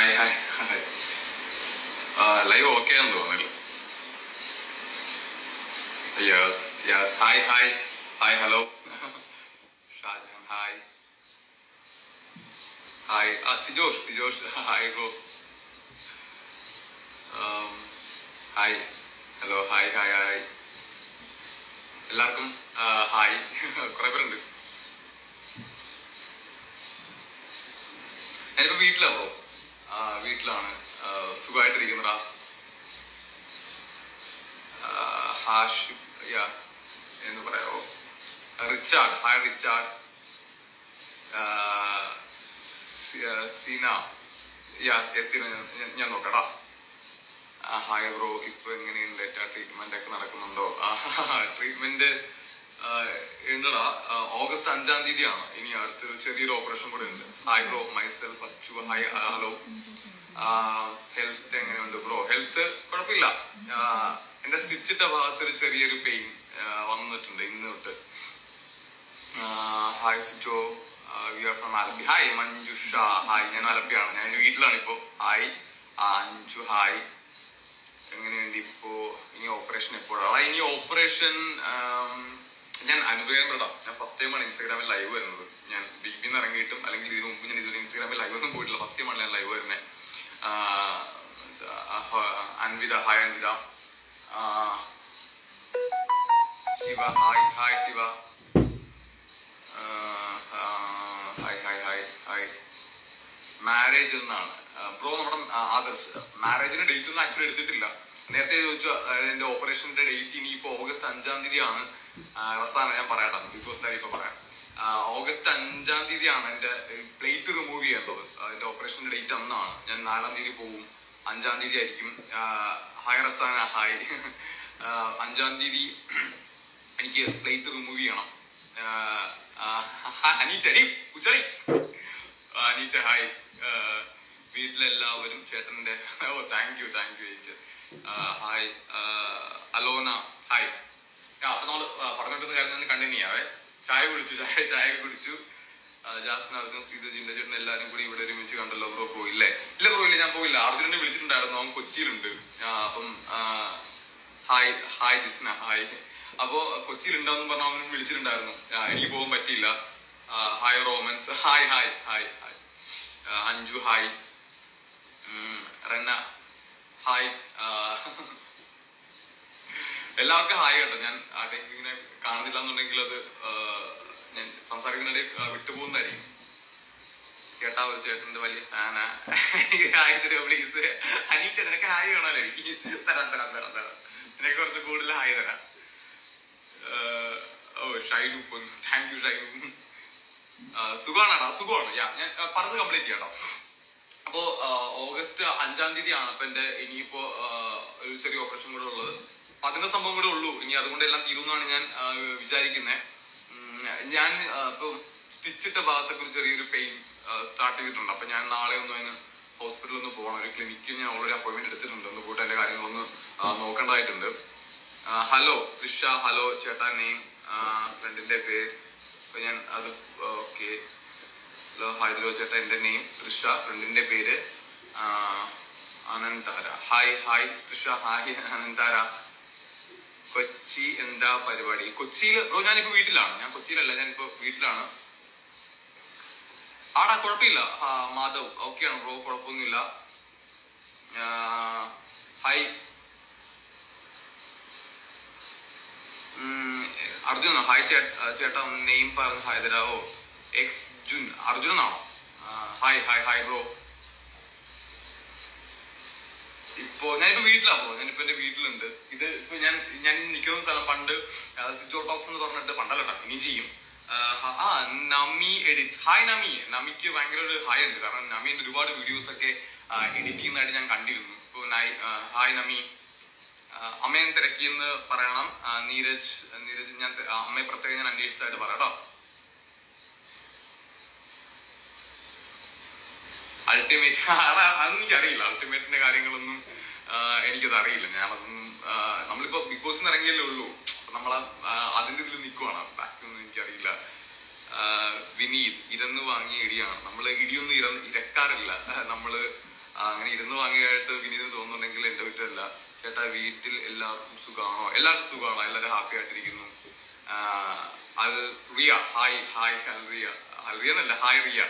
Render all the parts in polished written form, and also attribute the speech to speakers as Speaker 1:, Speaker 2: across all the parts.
Speaker 1: Hi hi hi. Live okay ആണെന്ന് തോന്നുന്നില്ല. Yes yes. Hi hi hi. Hello Shajahan. Hi hi. Sijosh Sijosh. Hi bro. Hi hello. Hi hi hi. എല്ലാവർക്കും hi. കുറെ പേരുണ്ട്. ഞാനിപ്പോ വീട്ടിലാ ബ്രോ. വീട്ടിലാണ്. സുഖമായിട്ടിരിക്കുന്നടാ. ഹാഷിം എന്ന് പറയാവോ? റിച്ചാർഡ്. Hi Richard. സീന. ഞാൻ നോക്കടാ. Hi bro. ഇപ്പൊ എങ്ങനെയുണ്ട്? ട്രീറ്റ്മെന്റ് ഒക്കെ നടക്കുന്നുണ്ടോ? ട്രീറ്റ്മെന്റ് ഉണ്ടടാ. ഓഗസ്റ്റ് 5-ാം തീയതിയാണ്. ഇനി അടുത്തൊരു ചെറിയൊരു ഓപ്പറേഷൻ കൂടെ ഉണ്ട്. Hi bro. Myself Achu. Hi hello. Health എങ്ങനെയുണ്ട് ബ്രോ? ഹെൽത്ത് കുഴപ്പമില്ല. എന്റെ സ്റ്റിച്ചിട്ട ഭാഗത്തൊരു ചെറിയൊരു പെയിൻ വന്നിട്ടുണ്ട് ഇന്ന് തൊട്ട്. Hi Sijo. We are from Alleppey. Hi Manjusha. Hi. ഞാൻ ആലപ്പിയാണ്. ഞാൻ എന്റെ വീട്ടിലാണ് ഇപ്പോ. ഹായ് അഞ്ചു. ഹായ്. എങ്ങനെയുണ്ട് ഇപ്പോ? ഇനി ഓപ്പറേഷൻ എപ്പോഴാണ്? ഇനി ഓപ്പറേഷൻ ഞാൻ അനുഗ്രഹിക്കപ്പെടാം. ഞാൻ ഫസ്റ്റ് ടൈമാണ് ഇൻസ്റ്റാഗ്രാമിൽ ലൈവ് വരുന്നത്. ഞാൻ ബിബിന്ന് ഇറങ്ങിയിട്ടും അല്ലെങ്കിൽ ഇതിനു മുമ്പ് ഞാൻ ഇതുവരെ ഇൻസ്റ്റാഗ്രാമിൽ ലൈവ് ഒന്നും പോയിട്ടില്ല. ഫസ്റ്റ് ടൈമാണ് ഞാൻ ലൈവ് വരുന്നത്. Anvitha. Hi Anvitha. Shiva. Hi hi Shiva. Hi hi hi hi. Marriage എന്നാണ് ബ്രോ. നമ്മുടെ ആദർശ് മാരേജിന്റെ ഡേറ്റ് ഒന്നും ആക്ച്വലി എടുത്തിട്ടില്ല. നേരത്തെ ചോദിച്ചു എന്റെ ഓപ്പറേഷന്റെ ഡേറ്റ് ഇനിയിപ്പോ ഓഗസ്റ്റ് 5-ാം തീയതിയാണ്. റസാന ഞാൻ പറയാട്ടോ, ബിഗ് ബോസ് ലൈവ് ഇപ്പൊ പറയാം. ഓഗസ്റ്റ് 5-ാം തീയതിയാണ് എന്റെ പ്ലേറ്റ് റിമൂവ് ചെയ്യേണ്ടത്. എന്റെ ഓപ്പറേഷന്റെ ഡേറ്റ് അന്നാണ്. ഞാൻ 4-ാം തീയതി പോവും. 5-ാം തീയതി ആയിരിക്കും. ഹായ് റസാന. ഹായ്. 5-ാം തീയതി എനിക്ക് പ്ലേറ്റ് റിമൂവ് ചെയ്യണം. അനീറ്റ. ഉച്ചടി. അനീറ്റ ഹായ്. വീട്ടിലെല്ലാവരും ചേട്ടന്റെ താങ്ക് യു ചേച്ചി. Hi Alona. ഹായ്. അപ്പൊ നമ്മള് പറഞ്ഞിട്ടുന്ന കാര്യം ഞാൻ കണ്ടിന്യൂ ചെയ്യാവേ. ചായ കുടിച്ചു. ജാസ്മിൻ, അർജുൻ, ശ്രീധർ, ജിന്റെ ചേട്ടൻ എല്ലാരും കൂടി ഇവിടെ ഒരുമിച്ച് കണ്ടല്ലോ ബ്രോ. പോയില്ലേ? ഇല്ല ബ്രോ ഇല്ല, ഞാൻ പോയില്ല. അർജുനനെ വിളിച്ചിട്ടുണ്ടായിരുന്നു. അവൻ കൊച്ചിയിലുണ്ട്. അപ്പം ഹായ് ജിസ്ന. ഹായ്. അപ്പോ കൊച്ചിയിൽ ഉണ്ടാവും പറഞ്ഞ അവനും വിളിച്ചിട്ടുണ്ടായിരുന്നു. എനിക്ക് പോകാൻ പറ്റിയില്ല. Hi Romans. Hi hi hi hi. Anju. Hi. Renna. Hi. എല്ലാവർക്കും ഹായ് കേട്ടോ. ഞാൻ ആരെങ്കിലും ഇങ്ങനെ കാണുന്നില്ല എന്നുണ്ടെങ്കിൽ അത് ഞാൻ സംസാരിക്കുന്നിടയിൽ വിട്ടുപോകുന്നതായിരിക്കും. കേട്ടാ ഒരു ചേട്ടന്റെ വലിയ ഫാനാ. ഹായ് തരുമോ പ്ലീസ്? അനീറ്റ നിനക്ക് ഹായ് വേണമല്ലോ? എനിക്ക് തരാം. നിനക്ക് കുറച്ച് കൂടുതൽ ഹായ് തരാം. ഷൈനു. Thank you Shinu. സുഖമാണോടാ? സുഖമാണ്. ഞാൻ പറഞ്ഞ് കംപ്ലീറ്റ് ചെയ്യാട്ടോ. അപ്പോ ഓഗസ്റ്റ് 5-ാം തീയതിയാണ് അപ്പൊ എന്റെ ഇനിയിപ്പോ ഒരു ചെറിയ ഓപ്പറേഷൻ കൂടെ ഉള്ളത്. അതിന്റെ സംഭവം കൂടെ ഉള്ളൂ. ഇനി അതുകൊണ്ട് എല്ലാം തീരുമെന്നാണ് ഞാൻ വിചാരിക്കുന്നത്. ഞാൻ ഇപ്പൊ സ്റ്റിച്ചിട്ട ഭാഗത്തൊക്കെ ഒരു ചെറിയൊരു പെയിൻ സ്റ്റാർട്ട് ചെയ്തിട്ടുണ്ട്. അപ്പൊ ഞാൻ നാളെ ഒന്ന് അതിന് ഹോസ്പിറ്റലിൽ ഒന്ന് പോകണം. ഒരു ക്ലിനിക്കിൽ ഞാൻ ഓൾറെഡി അപ്പോയിന്റ്മെന്റ് എടുത്തിട്ടുണ്ട്. ഒന്ന് പോയിട്ട് എന്റെ കാര്യങ്ങളൊന്ന് നോക്കേണ്ടതായിട്ടുണ്ട്. ഹലോ തൃഷ. ഹലോ ചേട്ടാ. നെയിം ഫ്രണ്ടിന്റെ പേര് ഞാൻ അത് ഓക്കെ. ഹലോ ഹായ് ചേട്ടാ. എന്റെ നെയിം തൃഷ. ഫ്രണ്ടിന്റെ പേര് Anantara. Hi hi Trisha. Hi Anantara. Kochi എന്താ പരിപാടി? കൊച്ചിയിൽ ബ്രോ ഞാനിപ്പോ വീട്ടിലാണ്. ഞാൻ കൊച്ചിയിലല്ല, ഞാനിപ്പോ വീട്ടിലാണ്. ആടാ കുഴപ്പമില്ല. മാധവ്. ഓക്കെയാണ് ബ്രോ, കുഴപ്പമൊന്നുമില്ല. ഹായ് അർജുന. ഹായ് ചേട്ടാ. നെയിം പറഞ്ഞു. ഹായ് തരാവോ? എക്സ് ജുൻ. അർജുനാണോ? Hi hi hi bro. ഇപ്പോ ഞാനിപ്പോ വീട്ടിലാ ബ്രോ. ഞാനിപ്പോ എന്റെ വീട്ടിലുണ്ട്. ഇത് ഇപ്പൊ ഞാൻ നിൽക്കുന്ന സ്ഥലം പണ്ട് സിജോ ടോക്സ് എന്ന് പറഞ്ഞിട്ട് പണ്ടല്ലോ, ഇനി ചെയ്യും. നമി എഡിറ്റ്സ്. ഹായ് നമി. നമിക്ക് ഭയങ്കര ഒരു ഹായ് ഉണ്ട്. കാരണം നമിന്റെ ഒരുപാട് വീഡിയോസ് ഒക്കെ എഡിറ്റ് ചെയ്യുന്നതായിട്ട് ഞാൻ കണ്ടിരുന്നു. ഇപ്പൊ ഹായ് നമി. അമ്മയെ തിരക്കിയെന്ന് പറയണം. നീരജ്. ഞാൻ അമ്മയെ പ്രത്യേകം ഞാൻ അന്വേഷിച്ചതായിട്ട് പറയാട്ടോ. അൾട്ടിമേറ്റ് അതൊന്നും എനിക്കറിയില്ല. അൾട്ടിമേറ്റിന്റെ കാര്യങ്ങളൊന്നും എനിക്കത് അറിയില്ല. ഞാനതൊന്നും നമ്മളിപ്പോ ബിഗ് ബോസിന് ഇറങ്ങിയല്ലേ ഉള്ളൂ. നമ്മൾ അതിന്റെ ഇതിൽ നിൽക്കുവാണ്. ബാക്കിയൊന്നും എനിക്കറിയില്ല. വിനീത്. ഇരന്ന് വാങ്ങിയ ഇടിയാണ്. നമ്മള് ഇടിയൊന്നും ഇരക്കാറില്ല. നമ്മള് അങ്ങനെ ഇരുന്ന് വാങ്ങിയായിട്ട് വിനീതിന് തോന്നുന്നുണ്ടെങ്കിൽ എന്റെ കുറ്റമല്ല. ചേട്ടാ വീട്ടിൽ എല്ലാവർക്കും സുഖമാണോ? എല്ലാവർക്കും സുഖമാണോ? എല്ലാവരും ഹാപ്പി ആയിട്ടിരിക്കുന്നു. റിയ ഹായ് ഹായ് റിയ, റിയ എന്നല്ല ഹായ് റിയ.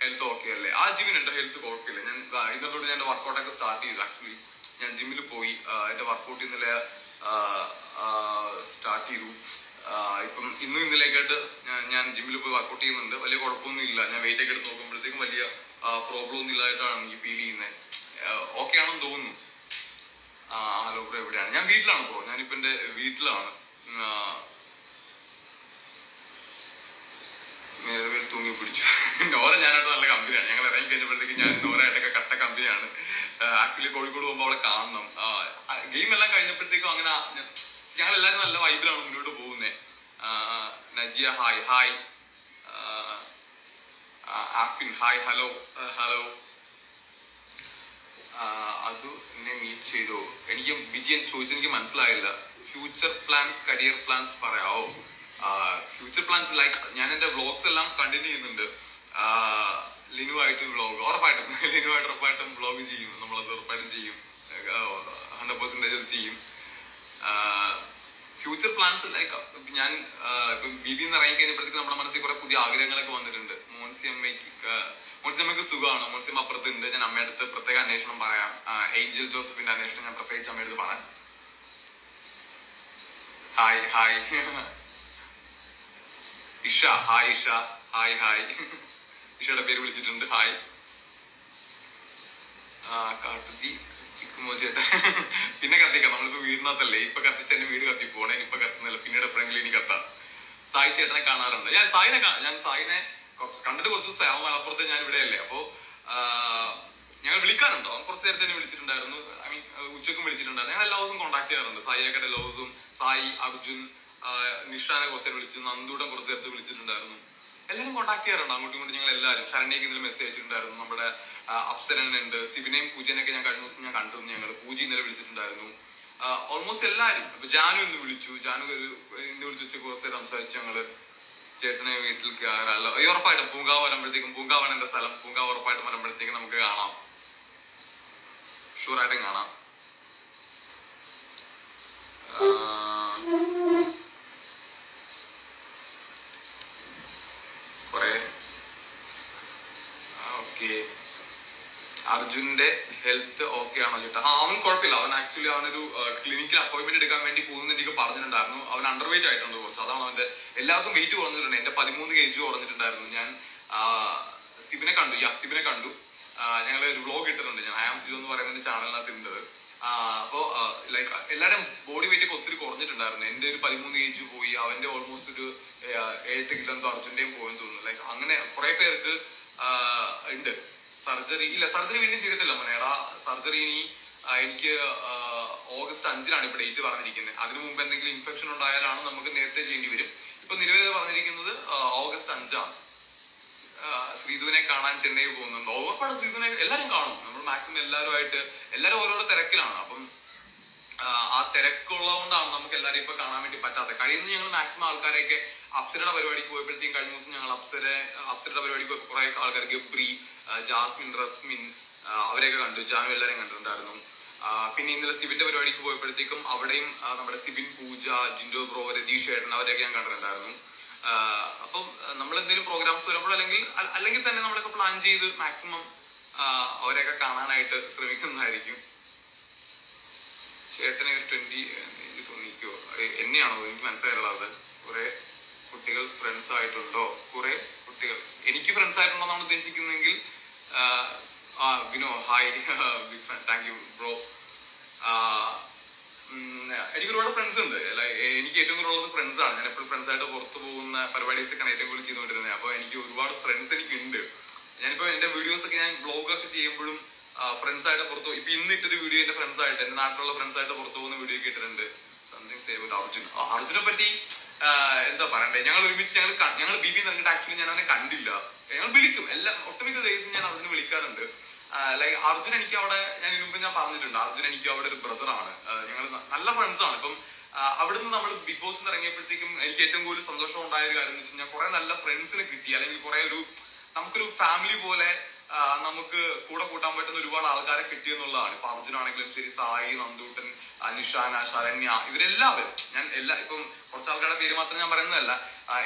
Speaker 1: ഹെൽത്ത് ഓക്കെ അല്ലേ? ആ ജിമ്മിനുണ്ട്, ഹെൽത്ത് കുഴപ്പമില്ല. ഞാൻ ഇന്നത്തോട് ഞാൻ വർക്കൗട്ടൊക്കെ സ്റ്റാർട്ട് ചെയ്തു. ആക്ച്വലി ഞാൻ ജിമ്മിൽ പോയി എന്റെ വർക്കൗട്ട് ഇന്നലെ സ്റ്റാർട്ട് ചെയ്തു. ഇപ്പം ഇന്നലേക്കായിട്ട് ഞാൻ ജിമ്മിൽ പോയി വർക്കൗട്ട് ചെയ്യുന്നുണ്ട്. വലിയ കുഴപ്പമൊന്നും ഇല്ല. ഞാൻ വെയിറ്റ് ഒക്കെ എടുത്ത് നോക്കുമ്പോഴത്തേക്കും വലിയ പ്രോബ്ലം ഒന്നും ഇല്ലായിട്ടാണ് എനിക്ക് ഫീൽ ചെയ്യുന്നത്. ഓക്കെ ആണെന്ന് തോന്നുന്നു. ഹലോ ബ്രോ, എവിടെയാണ്? ഞാൻ വീട്ടിലാണ് ബ്രോ. ഞാനിപ്പോ എന്റെ വീട്ടിലാണ്. മേൽമേൽ തൂങ്ങി പിടിച്ചു. നോറ ഞാനായിട്ട് നല്ല കമ്പനിയാണ്. ഞങ്ങൾ ഇറങ്ങി കഴിഞ്ഞപ്പോഴത്തേക്ക് ഞാൻ നോറായിട്ടൊക്കെ കട്ട കമ്പനിയാണ്. ആക്ച്വലി കോഴിക്കോട് പോകുമ്പോൾ അവളെ കാണണം. ഗെയിം എല്ലാം കഴിഞ്ഞപ്പോഴത്തേക്കും അങ്ങനെ ഞങ്ങൾ എല്ലാവരും നല്ല വൈബിലാണ് മുന്നോട്ട് പോകുന്നത്. Najiya hi hi. Afin hi hello hello. അത് എന്നെ മീറ്റ് ചെയ്തോ? എനിക്ക് വിജയൻ ചോദിച്ചെനിക്ക് മനസ്സിലായില്ല. ഫ്യൂച്ചർ പ്ലാൻസ് കരിയർ പ്ലാൻസ് പറയാവോ? ഫ്യൂച്ചർ പ്ലാൻസ് ലൈക്ക് ഞാൻ എന്റെ വ്ളോഗ്സ് എല്ലാം കണ്ടിന്യൂ ചെയ്യുന്നുണ്ട്. ലിനുവായിട്ട് വ്ളോഗ് ഉറപ്പായിട്ടും വ്ളോഗ് ചെയ്യും. നമ്മളത് ഉറപ്പായിട്ടും ചെയ്യും. 100% അത് ചെയ്യും. ഫ്യൂച്ചർ പ്ലാൻസ് ലൈക്ക് ഞാൻ ഇപ്പൊ ബിബി എന്ന് ഇറങ്ങി കഴിഞ്ഞപ്പോഴത്തേക്ക് നമ്മുടെ മനസ്സിൽ കുറെ പുതിയ ആഗ്രഹങ്ങളൊക്കെ വന്നിട്ടുണ്ട്. മോൻസിയമ്മയ്ക്ക് സുഖമാണ്. മോൻസിയമ്മ അപ്പുറത്തുണ്ട്. ഞാൻ അമ്മയുടെ അടുത്ത് പ്രത്യേക അന്വേഷണം പറയാം. ഏഞ്ചൽ ജോസഫിന്റെ അന്വേഷണം ഞാൻ പ്രത്യേകിച്ച് അമ്മയുടെ അടുത്ത് പറയാം. Hi hi Isha hi Isha hi hi. ഇഷയുടെ പേര് വിളിച്ചിട്ടുണ്ട്. ഹായ്. കാട്ടുതീ ചിക്കുമോ ചേട്ടാ? പിന്നെ കത്തിക്കാം. നമ്മളിപ്പോ വീടിനകത്തല്ലേ. ഇപ്പൊ കത്തിച്ച് എന്റെ വീട് കത്തിപ്പോണേ. ഇപ്പൊ കത്തുന്നില്ല, പിന്നീട് എപ്പോഴെങ്കിലും ഇനി കത്താം. സായി ചേട്ടനെ കാണാറുണ്ട്. ഞാൻ സായിനെ കണ്ടിട്ട് കുറച്ച് ദിവസം ആവും. മലപ്പുറത്ത് ഞാൻ ഇവിടെയല്ലേ. അപ്പോ ഞങ്ങൾ വിളിക്കാറുണ്ടോ? അവൻ കുറച്ച് നേരത്തെ തന്നെ വിളിച്ചിട്ടുണ്ടായിരുന്നു. ഐ മീൻ ഉച്ചക്കും വിളിച്ചിട്ടുണ്ടായിരുന്നു. ഞങ്ങൾ എല്ലാ ദിവസവും കോൺടാക്ട് ചെയ്യാറുണ്ട്. സായിയൊക്കെ എല്ലാ ദിവസവും. സായി, അർജുൻ, നിഷാനെ കുറച്ച് നേരം വിളിച്ചു. നന്ദൂടൻ കുറച്ച് നേരത്തെ വിളിച്ചിട്ടുണ്ടായിരുന്നു. എല്ലാവരും കോൺടാക്ട് ചെയ്യാറുണ്ട് അങ്ങോട്ടും ഇങ്ങോട്ടും. ഞങ്ങൾ എല്ലാവരും ശരണ്യക്ക് ഇതിൽ മെസ്സേജ് അയച്ചിട്ടുണ്ടായിരുന്നു. നമ്മുടെ അപ്സരനുണ്ട്, സിബിനെയും പൂജനെയൊക്കെ ഞാൻ കഴിഞ്ഞ ദിവസം ഞാൻ കണ്ടിരുന്നു. ഞങ്ങൾ പൂജ ഇന്നലെ വിളിച്ചിട്ടുണ്ടായിരുന്നു. ഓൾമോസ്റ്റ് എല്ലാവരും. അപ്പൊ ജാനു ഇന്ന് വിളിച്ചു. ജാനു ഇന്ന് വിളിച്ചു കുറച്ച് നേരം സംസാരിച്ചു. ഞങ്ങള് ചേട്ടനെ വീട്ടിൽ കയറാമല്ലോ. ഉറപ്പായിട്ടും പൂങ്കാവ് വരുമ്പോഴത്തേക്കും, പൂങ്കാവാണ് എന്റെ സ്ഥലം. പൂങ്കാവ് ഉറപ്പായിട്ടും വരുമ്പോഴത്തേക്കും നമുക്ക് കാണാം. ഷുവറായിട്ടും കാണാം. ഓക്കെ. അർജുന്റെ ഹെൽത്ത് ഓക്കെ ആണോ ചേട്ടാ? അവൻ കുഴപ്പമില്ല. അവൻ ആക്ച്വലി അവനൊരു ക്ലിനിക്കൽ അപ്പോയിന്റ്മെന്റ് എടുക്കാൻ വേണ്ടി പോകുന്നു എനിക്ക് പറഞ്ഞിട്ടുണ്ടായിരുന്നു. അവൻ അണ്ടർ വെയിറ്റ് ആയിട്ടുണ്ട് കുറച്ച്. അതാണ് അവന്റെ. എല്ലാവർക്കും വെയിറ്റ് കുറഞ്ഞിട്ടുണ്ട്. എന്റെ 13 kg കുറഞ്ഞിട്ടുണ്ടായിരുന്നു. ഞാൻ സിബിനെ കണ്ടു. ഞങ്ങൾ ഒരു വ്ളോഗ് ഇട്ടിട്ടുണ്ട്. ഞാൻ ആം സിജോ എന്ന് പറയുന്ന ചാനലിനകത്ത് ഉണ്ടത്. അപ്പോ ലൈക്ക് എല്ലാവരും ബോഡി വെയിറ്റ് ഒക്കെ ഒത്തിരി കുറഞ്ഞിട്ടുണ്ടായിരുന്നു. എന്റെ ഒരു 13 kg പോയി. അവന്റെ ഓൾമോസ്റ്റ് ഒരു 8 kg എന്തോ അർജുന്റെയും പോയെന്ന് തോന്നുന്നു. ലൈക്ക് അങ്ങനെ കുറെ പേർക്ക് ഉണ്ട്. സർജറി വീണ്ടും ചെയ്തിട്ടില്ല മോനേടാ. സർജറി ഇനി എനിക്ക് ഓഗസ്റ്റ് 5-നാണ് ഇപ്പൊ ഡേറ്റ് പറഞ്ഞിരിക്കുന്നത്. അതിനു മുമ്പ് എന്തെങ്കിലും ഇൻഫെക്ഷൻ ഉണ്ടായാലാണ് നമുക്ക് നേരത്തെ ചെയ്യേണ്ടി വരും. ഇപ്പൊ നിലവിൽ പറഞ്ഞിരിക്കുന്നത് ഓഗസ്റ്റ് 5-ആണ്. ശ്രീധുവിനെ കാണാൻ ചെന്നൈ പോകുന്നുണ്ട്. ഉറപ്പാണ് ശ്രീധുവിനെ എല്ലാരും കാണും. നമ്മൾ മാക്സിമം എല്ലാവരും ഓരോരോ തിരക്കിലാണ്. അപ്പം ആ തിരക്കുള്ളതുകൊണ്ടാണ് നമുക്ക് എല്ലാവരും ഇപ്പൊ കാണാൻ വേണ്ടി പറ്റാത്തത്. കഴിയുന്നത് ഞങ്ങൾ മാക്സിമം ആൾക്കാരെയൊക്കെ അപ്സരയുടെ പരിപാടിക്ക് പോയപ്പോഴത്തേക്കും കഴിഞ്ഞ ദിവസം ഞങ്ങൾ അപ്സരയുടെ പരിപാടിക്ക് കുറെ ആൾക്കാർ, ഗബ്രി, ജാസ്മിൻ, റസ്മിൻ, അവരെയൊക്കെ കണ്ടു. ജാനു എല്ലാവരെയും കണ്ടിട്ടുണ്ടായിരുന്നു. പിന്നെ ഇന്നലെ സിബിന്റെ പരിപാടിക്ക് പോയപ്പോഴത്തേക്കും അവിടെയും നമ്മുടെ സിബിൻ, പൂജ, ജിൻഡോ ബ്രോ, രതീഷ് ചേട്ടൻ, അവരെയൊക്കെ ഞാൻ കണ്ടിട്ടുണ്ടായിരുന്നു. അപ്പം നമ്മൾ എന്തെങ്കിലും പ്രോഗ്രാംസ് വരുമ്പോൾ അല്ലെങ്കിൽ തന്നെ നമ്മളൊക്കെ പ്ലാൻ ചെയ്ത് മാക്സിമം അവരെയൊക്കെ കാണാനായിട്ട് ശ്രമിക്കുന്നതായിരിക്കും. ചേട്ടനെ ഒരു 20 തോന്നിക്കോ? എന്നെയാണോ? എനിക്ക് മനസ്സിലായുള്ളത്. കുറെ കുട്ടികൾ ഫ്രണ്ട്സ് ആയിട്ടുണ്ടോ? കുറെ കുട്ടികൾ എനിക്ക് ഫ്രണ്ട്സ് ആയിട്ടുണ്ടോന്നാണ് ഉദ്ദേശിക്കുന്നതെങ്കിൽ Vino hi, big fan, thank you bro. എനിക്ക് ഒരുപാട് ഫ്രണ്ട്സ് ഉണ്ട്. എനിക്ക് ഏറ്റവും കൂടുതലുള്ളത് ഫ്രണ്ട്സ് ആണ്. ഞാൻ എപ്പോഴും ഫ്രണ്ട്സ് ആയിട്ട് പുറത്തു പോകുന്ന പരിപാടീസ് ഒക്കെയാണ് ഏറ്റവും കൂടുതൽ ചെയ്തുകൊണ്ടിരുന്നത്. അപ്പൊ എനിക്ക് ഒരുപാട് ഫ്രണ്ട്സ് എനിക്കുണ്ട്. ഞാനിപ്പോ എന്റെ വീഡിയോസ് ഒക്കെ ഞാൻ ബ്ലോഗൊക്കെ ചെയ്യുമ്പോഴും ഫ്രണ്ട്സ് ആയിട്ട് പുറത്തു. ഇപ്പൊ ഇന്നിട്ടൊരു വീഡിയോ എന്റെ ഫ്രണ്ട്സ് ആയിട്ട്, എന്റെ നാട്ടിലുള്ള ഫ്രണ്ട്സ് ആയിട്ട് പുറത്തു പോകുന്ന വീഡിയോ ഒക്കെ ഇട്ടിട്ടുണ്ട്. സംതിങ് സേ വിത്ത് അർജുനെ പറ്റി എന്താ പറയണ്ടേ? ഞങ്ങൾ ഒരുമിച്ച് ഞങ്ങൾ ബിബി എന്നിട്ട് ആക്ച്വലി ഞാൻ അവനെ കണ്ടില്ല. ഞങ്ങൾ വിളിക്കും. ഒട്ടുമിക്ക ദിവസം ഞാൻ അർജുനെ വിളിക്കാറുണ്ട്. ലൈക്ക് അർജുൻ എനിക്ക് അവിടെ, ഞാൻ ഇതിനു മുമ്പ് ഞാൻ പറഞ്ഞിട്ടുണ്ട്, അർജുൻ എനിക്ക് അവിടെ ഒരു ബ്രദറാണ്. ഞങ്ങൾ നല്ല ഫ്രണ്ട്സ് ആണ്. ഇപ്പം അവിടുന്ന് നമ്മൾ ബിഗ് ബോസിൽ ഇറങ്ങിയപ്പോഴത്തേക്കും എനിക്ക് ഏറ്റവും കൂടുതൽ സന്തോഷം ഉണ്ടായ ഒരു കാര്യം എന്ന് വെച്ച് കഴിഞ്ഞാൽ കുറെ നല്ല ഫ്രണ്ട്സിനെ കിട്ടി. അല്ലെങ്കിൽ കുറെ നമുക്കൊരു ഫാമിലി പോലെ നമുക്ക് കൂടെ കൂട്ടാൻ പറ്റുന്ന ഒരുപാട് ആൾക്കാരെ കിട്ടിയെന്നുള്ളതാണ്. ഇപ്പൊ അർജുനാണെങ്കിലും ശരി, സായി, നന്ദൂട്ടൻ, നിഷാന, ശരണ്യ, ഇവരെല്ലാവരും, ഞാൻ ഇപ്പം കുറച്ച് ആൾക്കാരുടെ പേര് മാത്രം ഞാൻ പറയുന്നതല്ല,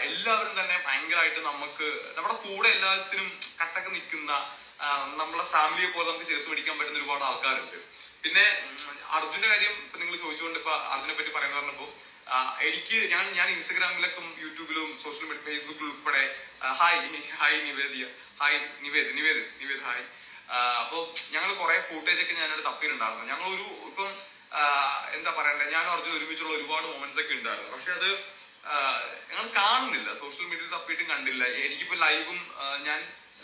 Speaker 1: എല്ലാവരും തന്നെ ഭയങ്കരമായിട്ട് നമ്മുടെ കൂടെ എല്ലാത്തിനും കട്ടക്ക് നിൽക്കുന്ന, നമ്മളെ ഫാമിലിയെ പോലെ നമുക്ക് ചേർത്ത് പിടിക്കാൻ പറ്റുന്ന ഒരുപാട് ആൾക്കാരുണ്ട്. പിന്നെ അർജുന്റെ കാര്യം ഇപ്പൊ നിങ്ങൾ ചോദിച്ചുകൊണ്ട് ഇപ്പൊ അർജുനെ പറ്റി പറയുന്ന പറഞ്ഞപ്പോ എനിക്ക് ഞാൻ ഇൻസ്റ്റഗ്രാമിലൊക്കെ യൂട്യൂബിലും സോഷ്യൽ മീഡിയ ഫേസ്ബുക്കിലും ഉൾപ്പെടെ hi Nivedya, hi Nived hi. അപ്പൊ ഞങ്ങൾ കുറെ ഫുട്ടേജ് ഒക്കെ ഞാനവിടെ തപ്പിയിട്ടുണ്ടായിരുന്നു. ഞങ്ങളൊരു ഇപ്പം എന്താ പറയണ്ടേ, ഞാനും അർജുൻ ഒരുമിച്ചുള്ള ഒരുപാട് മൊമെന്റ്സ് ഒക്കെ ഉണ്ടായിരുന്നു. പക്ഷെ അത് ഞങ്ങൾ കാണുന്നില്ല, സോഷ്യൽ മീഡിയയിൽ തപ്പിയിട്ടും കണ്ടില്ല. എനിക്കിപ്പോ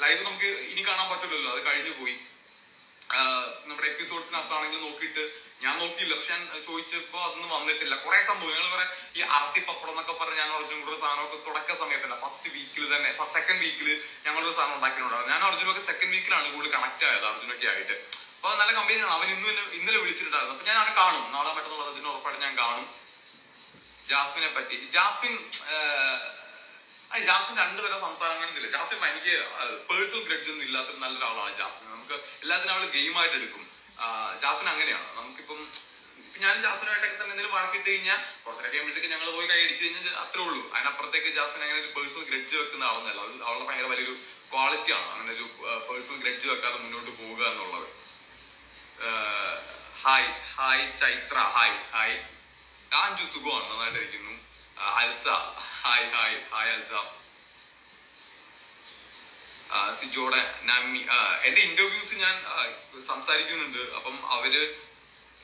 Speaker 1: ലൈവ് നമുക്ക് ഇനി കാണാൻ പറ്റില്ലല്ലോ, അത് കഴിഞ്ഞു പോയി. നമ്മുടെ എപ്പിസോഡ്സിനകത്താണെങ്കിലും നോക്കിയിട്ട് ഞാൻ നോക്കിയില്ല. പക്ഷെ ഞാൻ ചോദിച്ചപ്പോ അതൊന്നും വന്നിട്ടില്ല. കുറെ സംഭവങ്ങൾ കുറെ ഈ അറസി പപ്പടം എന്നൊക്കെ പറഞ്ഞ് ഞാൻ അർജുനും കൂടെ സാധനമൊക്കെ തുടക്ക സമയത്തല്ല, ഫസ്റ്റ് വീക്കിൽ തന്നെ, സെക്കൻഡ് വീക്കിൽ ഞങ്ങളൊരു സാധനം ഉണ്ടാക്കിയിട്ടുണ്ടായിരുന്നു. ഞാൻ അർജുനൊക്കെ സെക്കൻഡ് വീക്കിലാണ് കൂടുതൽ കണക്ട് ആയത് അർജുനൊക്കെ ആയിട്ട്. അപ്പൊ നല്ല കമ്പനിയാണ്. അവൻ ഇന്നലെ വിളിച്ചിട്ടുണ്ടായിരുന്നു. അപ്പൊ ഞാൻ അവനെ കാണും, നാളെ മറ്റന്നുള്ള അർജുന ഉറപ്പായിട്ട് ഞാൻ കാണും. ജാസ്മിനെ പറ്റി, ജാസ്മിൻ രണ്ടുതരം സംസാരങ്ങളില്ല. ജാസ്മിൻ എനിക്ക് പേഴ്സണൽ ഗ്രഡ്ജ് ഒന്നും ഇല്ലാത്തൊരു നല്ലൊരാളാണ് ജാസ്മിൻ. നമുക്ക് എല്ലാത്തിനും അവള് ഗെയിമായിട്ട് എടുക്കും. ജാസ്മിൻ അങ്ങനെയാണ്. നമുക്കിപ്പം ഞാൻ ജാസ്മിനായിട്ടൊക്കെ തന്നെ എന്തെങ്കിലും വാക്കിട്ട് കഴിഞ്ഞാൽ കുറച്ചൊക്കെ കഴിയുമ്പോഴത്തേക്ക് ഞങ്ങൾ പോയി കൈയടിച്ചു കഴിഞ്ഞാൽ അത്രേ ഉള്ളൂ. അതിനപ്പുറത്തേക്ക് ജാസ്മിൻ അങ്ങനെ ഒരു പേഴ്സണൽ ഗ്രഡ്ജ് വെക്കുന്ന ആളൊന്നല്ല. അവളുടെ ഭയങ്കര വലിയൊരു ക്വാളിറ്റിയാണ് അങ്ങനെ ഒരു പേഴ്സണൽ ഗ്രഡ്ജ് വെക്കാതെ മുന്നോട്ട് പോവുക എന്നുള്ളത്. ഹായ് ചൈത്ര, ഹായ് അഞ്ചു, സുഖമാണ്, നന്നായിട്ടിരിക്കുന്നു. അൽസ, ഹായ് അൽസ. സിജോടെ എന്റെ ഇന്റർവ്യൂസ് ഞാൻ സംസാരിക്കുന്നുണ്ട്. അപ്പം അവര്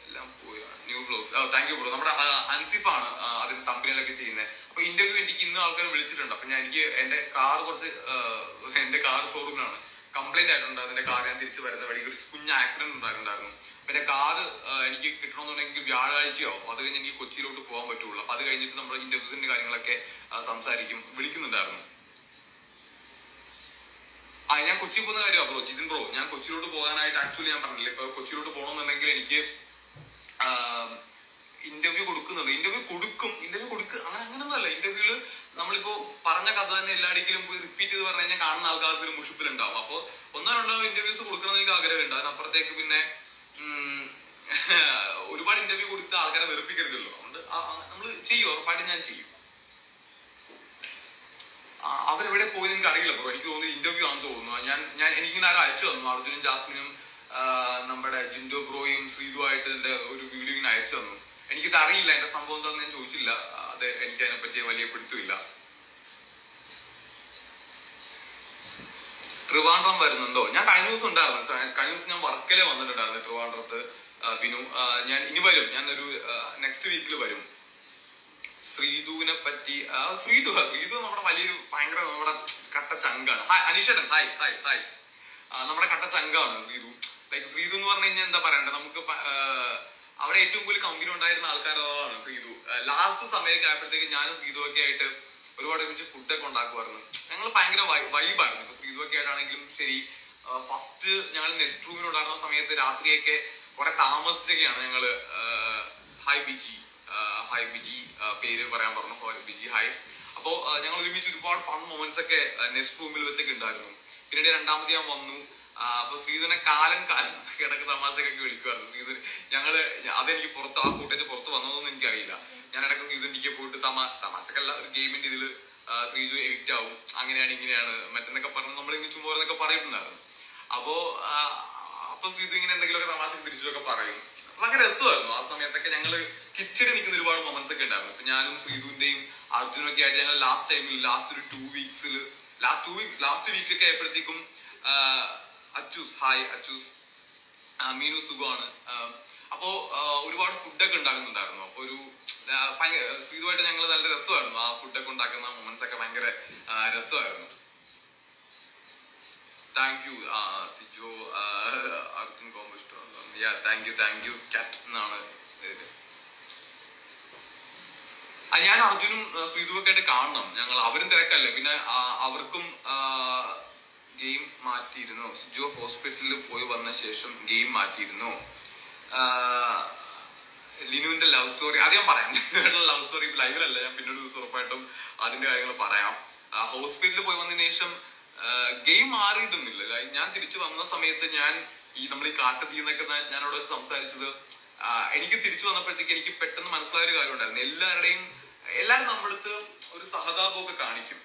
Speaker 1: എല്ലാം പോയി. New blogs, thank you bro. നമ്മുടെ അൻസിഫാണ് അതിന് തമ്പനിയിലൊക്കെ ചെയ്യുന്നത്. അപ്പൊ ഇന്റർവ്യൂ എനിക്ക് ഇന്ന് ആൾക്കാർ വിളിച്ചിട്ടുണ്ട്. അപ്പൊ എനിക്ക് എന്റെ കാർ ഷോറൂമിലാണ്, കംപ്ലൈന്റ് ആയിട്ടുണ്ട്. അതിന്റെ കാർ ഞാൻ തിരിച്ചു വരുന്ന വഴി ഒരു കുഞ്ഞ് ആക്സിഡന്റ് ഉണ്ടായിട്ടുണ്ടായിരുന്നു. പിന്നെ കാറ് എനിക്ക് കിട്ടണമെന്നുണ്ടെങ്കിൽ വ്യാഴാഴ്ചയാവും. അത് കഴിഞ്ഞ് എനിക്ക് കൊച്ചിയിലോട്ട് പോകാൻ പറ്റുള്ളൂ. അത് കഴിഞ്ഞിട്ട് നമ്മുടെ ഇന്റർവ്യൂസിന്റെ കാര്യങ്ങളൊക്കെ സംസാരിക്കും. വിളിക്കുന്നുണ്ടായിരുന്നു. ഞാൻ കൊച്ചി പോകുന്ന കാര്യമാണ് ബ്രോ, ജിതിൻ ബ്രോ. ഞാൻ കൊച്ചിയിലോട്ട് പോകാനായിട്ട് ആക്ച്വലി ഞാൻ പറഞ്ഞില്ല, ഇപ്പൊ കൊച്ചിയിലോട്ട് പോകണമെന്നുണ്ടെങ്കിൽ എനിക്ക് ഇന്റർവ്യൂ കൊടുക്കുന്നുണ്ട്. ഇന്റർവ്യൂ അങ്ങനെയൊന്നുമല്ല. ഇന്റർവ്യൂല് നമ്മളിപ്പോ പറഞ്ഞ കഥ തന്നെ എല്ലായിടയ്ക്കും പോയി റിപ്പീറ്റ് ചെയ്ത് പറഞ്ഞു കഴിഞ്ഞാൽ കാണുന്ന ആൾക്കാർക്ക് ഒരു മുഷിപ്പിലുണ്ടാവും. അപ്പൊ ഒന്നോ രണ്ടോ ഇന്റർവ്യൂസ് കൊടുക്കണമെന്ന് എനിക്ക് ആഗ്രഹമുണ്ട്. അതിനപ്പുറത്തേക്ക് പിന്നെ ഒരുപാട് ഇന്റർവ്യൂ കൊടുത്ത ആൾക്കാരെ വെറുപ്പിക്കരുതല്ലോ. അതുകൊണ്ട് നമ്മൾ ചെയ്യും, ഉറപ്പായിട്ടും ഞാൻ ചെയ്യും. അവരെവിടെ പോയി നിങ്ങൾക്ക് അറിയില്ല ബ്രോ. എനിക്ക് തോന്നുന്നു ഇന്റർവ്യൂ ആണെന്ന് തോന്നുന്നു. എനിക്കിങ്ങനെ ആരും അയച്ചു തന്നു. അർജുനും ജാസ്മിനും നമ്മുടെ ജിൻഡോ ബ്രോയും ശ്രീതു ആയിട്ട് ഒരു വീഡിയോ ഇങ്ങനെ അയച്ചു തന്നു. എനിക്കിത് അറിയില്ല, എന്റെ സംഭവം എന്താണെന്ന് ഞാൻ ചോദിച്ചില്ല. അത് എനിക്ക് അതിനെപ്പറ്റി വലിയ പിടുത്തമില്ല. ട്രിവാൻഡ്രം വരുന്നുണ്ടോ? ഞാൻ കഴിഞ്ഞ ദിവസം ഉണ്ടായിരുന്നു. ഞാൻ വർക്കലേ വന്നിട്ടുണ്ടായിരുന്നു ട്രിവാൻഡ്രത്ത്. വിനു, ഞാൻ ഇനി വരും. ഞാനൊരു നെക്സ്റ്റ് വീക്കിൽ വരും. ശ്രീതുവിനെ പറ്റി ശ്രീതു നമ്മുടെ വലിയൊരു ഭയങ്കര നമ്മുടെ കട്ട ചങ്കാണ്. അനീഷേട്ടൻ, ഹായ്. നമ്മുടെ കട്ട ചങ്കാണ് ശ്രീതു. ലൈക്ക് ശ്രീതു എന്ന് പറഞ്ഞു കഴിഞ്ഞാൽ എന്താ പറയണ്ടേ, നമുക്ക് അവിടെ ഏറ്റവും കൂടുതൽ കമ്പനി ഉണ്ടായിരുന്ന ആൾക്കാരാണ് ശ്രീതു. ലാസ്റ്റ് സമയമൊക്കെ ആയപ്പോഴത്തേക്ക് ഞാനും ശ്രീതു ഒക്കെ ആയിട്ട് ഒരുപാട് ഒരുമിച്ച് ഫുഡൊക്കെ ഉണ്ടാക്കുമായിരുന്നു. ഞങ്ങൾ ഭയങ്കര വൈബായിരുന്നു. ഇപ്പൊ ശ്രീതു ഒക്കെ ആയിട്ടാണെങ്കിലും ശരി, ഫസ്റ്റ് ഞങ്ങൾ നെക്സ്റ്റ് റൂമിലുണ്ടായിരുന്ന സമയത്ത് രാത്രിയൊക്കെ കുറെ താമസിച്ചൊക്കെയാണ് ഞങ്ങള് ഹായ് ബിജി പേര് പറയാൻ പറഞ്ഞു, ബിജി ഹായ്. അപ്പോ ഞങ്ങൾ ഒരുമിച്ച് ഒരുപാട് ഫൺ മൊമെന്റ്സ് ഒക്കെ നെക്സ്റ്റ് റൂമിൽ വെച്ചൊക്കെ ഉണ്ടായിരുന്നു. പിന്നീട് രണ്ടാമത് ഞാൻ വന്നു. അപ്പൊ ശ്രീധനെ കാലം ഇടക്ക് തമാശയൊക്കെ വിളിക്കുമായിരുന്നു. ശ്രീധൻ അതെനിക്ക് പുറത്ത് ആ ഫുട്ടേജ് പുറത്ത് വന്നതൊന്നും എനിക്കറിയില്ല. ഞാൻ ഇടയ്ക്ക് ശ്രീധനിക്ക് പോയിട്ട് തമാശക്കല്ല, ഒരു ഗെയിമിന്റെ ഇതില് ശ്രീജു എവിക്റ്റ് ആവും, അങ്ങനെയാണ് ഇങ്ങനെയാണ് മറ്റെന്നൊക്കെ പറഞ്ഞ് നമ്മളിങ്ങനെ ചുമ്മാ എന്നൊക്കെ പറയുന്നുണ്ടായിരുന്നു. അപ്പൊ ശ്രീജു ഇങ്ങനെ എന്തെങ്കിലുമൊക്കെ തമാശ തിരിച്ചൊക്കെ പറയും. ഭയങ്കര രസമായിരുന്നു. ആ സമയത്തൊക്കെ ഞങ്ങള് കിച്ചടി നിൽക്കുന്ന ഒരുപാട് മൊമെന്റ്സ് ഒക്കെ ഉണ്ടായിരുന്നു. ഇപ്പൊ ഞാനും ശ്രീധുവിന്റെയും അർജുനൊക്കെ ആയിട്ട് ഞങ്ങൾ ലാസ്റ്റ് വീക്കൊക്കെ ആയപ്പോഴത്തേക്കും അച്ചൂസ് മീനു സുഖമാണ്. അപ്പോ ഒരുപാട് ഫുഡൊക്കെ ഉണ്ടാക്കുന്നുണ്ടായിരുന്നു. അപ്പൊ ഒരു ശ്രീധുവായിട്ട് ഞങ്ങൾ നല്ല രസമായിരുന്നു. ആ ഫുഡൊക്കെ ഉണ്ടാക്കുന്ന മൊമെന്റ്സ് ഒക്കെ ഭയങ്കര രസമായിരുന്നു. Thank you Sijo. Arjun combo ഇഷ്ടം. താങ്ക് യു കാറ്റ് എന്നാണ്. ഞാൻ അർജുനും ശ്രീധുവൊക്കെ ആയിട്ട് കാണണം. അവരും തിരക്കല്ലേ. പിന്നെ അവർക്കും ഗെയിം മാറ്റിയിരുന്നു. സിജോ ഹോസ്പിറ്റലിൽ പോയി വന്ന ശേഷം ഗെയിം മാറ്റിയിരുന്നു. ലിനുവിന്റെ ലവ് സ്റ്റോറി അത് ഞാൻ പറയാം. ലവ് സ്റ്റോറി ലൈവിലല്ല, ഞാൻ പിന്നൊരു ദിവസം ഉറപ്പായിട്ടും അതിന്റെ കാര്യങ്ങൾ പറയാം. ഹോസ്പിറ്റലിൽ പോയി വന്നതിന് ശേഷം ഗെയിം മാറിയിട്ടൊന്നുമില്ല. ഞാൻ തിരിച്ചു വന്ന സമയത്ത് നമ്മൾ ഈ കാട്ടുതീ എന്നൊക്കെ ഞാൻ അവിടെ വെച്ച് സംസാരിച്ചത്, എനിക്ക് തിരിച്ചു വന്നപ്പോഴത്തേക്ക് എനിക്ക് പെട്ടെന്ന് മനസ്സിലായ ഒരു കാര്യം ഉണ്ടായിരുന്നു. എല്ലാരും നമ്മളടുത്ത് ഒരു സഹതാപമൊക്കെ കാണിക്കും.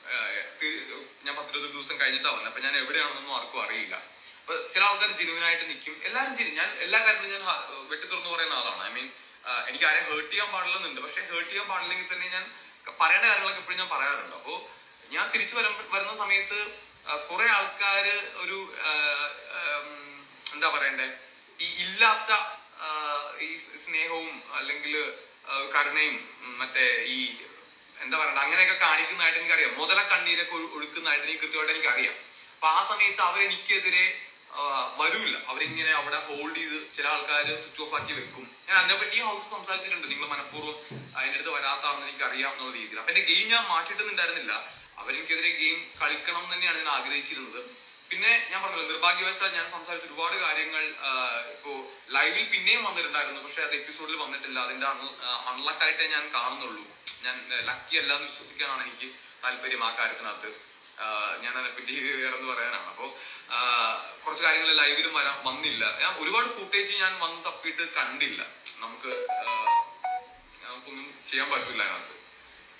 Speaker 1: ഞാൻ 10-20 ദിവസം കഴിഞ്ഞിട്ടാ വന്നത്. അപ്പൊ ഞാൻ എവിടെയാണെന്നൊന്നും ആർക്കും അറിയില്ല. അപ്പൊ ചില ആൾക്കാർ ജെന്യുവനായിട്ട് നിൽക്കും. എല്ലാരും ഞാൻ എല്ലാ കാര്യത്തിലും ഞാൻ വെട്ടി തുറന്നു പറയുന്ന ആളാണ്. ഐ മീൻ, എനിക്ക് ആരെയും ഹേർട്ട് ചെയ്യാൻ പാടില്ലെന്നുണ്ട്. പക്ഷെ ഹേർട്ട് ചെയ്യാൻ പാടില്ലെങ്കിൽ തന്നെ ഞാൻ പറയേണ്ട കാര്യങ്ങളൊക്കെ എപ്പോഴും ഞാൻ പറയാറുണ്ട്. അപ്പോ ഞാൻ തിരിച്ചു വരുന്ന സമയത്ത് കുറെ ആൾക്കാര് ഒരു എന്താ പറയണ്ടേ, ഈ ഇല്ലാത്ത ഈ സ്നേഹവും അല്ലെങ്കിൽ കരുണയും മറ്റേ ഈ എന്താ പറയണ്ട അങ്ങനെയൊക്കെ കാണിക്കുന്നതായിട്ട് എനിക്കറിയാം. മുതല കണ്ണീരൊക്കെ ഒഴുക്കുന്നതായിട്ട് എനിക്ക് കൃത്യമായിട്ട് എനിക്കറിയാം. അപ്പൊ ആ സമയത്ത് അവരെനിക്കെതിരെ വരൂല്ല. അവരിങ്ങനെ അവിടെ ഹോൾഡ് ചെയ്ത് ചില ആൾക്കാർ സ്വിച്ച് ഓഫ് ആക്കി വെക്കും. ഞാൻ അതിനെപ്പറ്റി ഈ ഹൗസിൽ സംസാരിച്ചിട്ടുണ്ട്. നിങ്ങൾ മനഃപൂർവ്വം അതിന്റെ അടുത്ത് വരാത്താണെന്ന് എനിക്ക് അറിയാം എന്നുള്ള രീതിയിൽ. അപ്പൊ എന്റെ ഗെയിം ഞാൻ മാറ്റിയിട്ടൊന്നുണ്ടായിരുന്നില്ല. അവരെനിക്കെതിരെ ഗെയിം കളിക്കണം തന്നെയാണ് ഞാൻ ആഗ്രഹിച്ചിരുന്നത്. പിന്നെ ഞാൻ പറഞ്ഞല്ലോ, നിർഭാഗ്യവശാൽ ഞാൻ സംസാരിച്ച ഒരുപാട് കാര്യങ്ങൾ ഇപ്പോ ലൈവിൽ പിന്നെയും വന്നിട്ടുണ്ടായിരുന്നു. പക്ഷെ അത് എപ്പിസോഡിൽ വന്നിട്ടില്ല. അതിന്റെ അൺലക്കായിട്ടേ ഞാൻ കാണുന്നുള്ളൂ. ഞാൻ ലക്കി അല്ലാന്ന് വിശ്വസിക്കാനാണ് എനിക്ക് താല്പര്യം ആ കാര്യത്തിനകത്ത്. ഞാൻ അതിനെപ്പറ്റി വേറെന്ന് പറയാനാണ്. അപ്പോ കുറച്ച് കാര്യങ്ങൾ ലൈവിലും വന്നില്ല. ഞാൻ ഒരുപാട് ഫുട്ടേജ് ഞാൻ വന്ന് തപ്പിയിട്ട് കണ്ടില്ല. നമുക്കൊന്നും ചെയ്യാൻ പറ്റില്ല അതിനകത്ത്.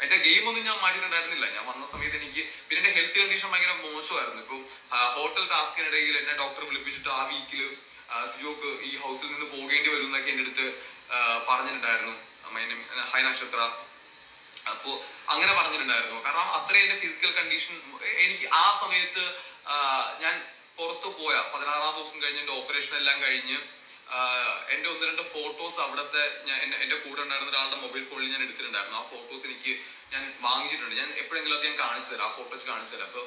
Speaker 1: എന്റെ ഗെയിം ഒന്നും ഞാൻ മാറ്റിയിട്ടുണ്ടായിരുന്നില്ല. ഞാൻ വന്ന സമയത്ത് എനിക്ക് പിന്നെ എന്റെ ഹെൽത്ത് കണ്ടീഷൻ ഭയങ്കര മോശമായിരുന്നു. ഇപ്പൊ ഹോട്ടൽ ടാസ്കിനിടയിൽ എന്നെ ഡോക്ടർ വിളിപ്പിച്ചിട്ട് ആ വീക്കില് സിജോക്ക് ഈ ഹൗസിൽ നിന്ന് പോകേണ്ടി വരും എന്നൊക്കെ എന്റെ അടുത്ത് പറഞ്ഞിട്ടുണ്ടായിരുന്നു. ഹൈ നക്ഷത്ര. അപ്പോ അങ്ങനെ പറഞ്ഞിട്ടുണ്ടായിരുന്നു. കാരണം അത്രയും എന്റെ ഫിസിക്കൽ കണ്ടീഷൻ എനിക്ക് ആ സമയത്ത് ഞാൻ പുറത്തു പോയ 16-ാം ദിവസം കഴിഞ്ഞ് എന്റെ ഓപ്പറേഷൻ എല്ലാം കഴിഞ്ഞ് എന്റെ 1-2 ഫോട്ടോസ് അവിടുത്തെ എന്റെ കൂടെ ഉണ്ടായിരുന്ന ഒരാളുടെ മൊബൈൽ ഫോണിൽ ഞാൻ എടുത്തിട്ടുണ്ടായിരുന്നു. ആ ഫോട്ടോസ് ഞാൻ വാങ്ങിച്ചിട്ടുണ്ട്. ഞാൻ എപ്പോഴെങ്കിലും അത് ഞാൻ കാണിച്ചു തരാം. ആ ഫോട്ടോസ് കാണിച്ചു തരാം. അപ്പൊ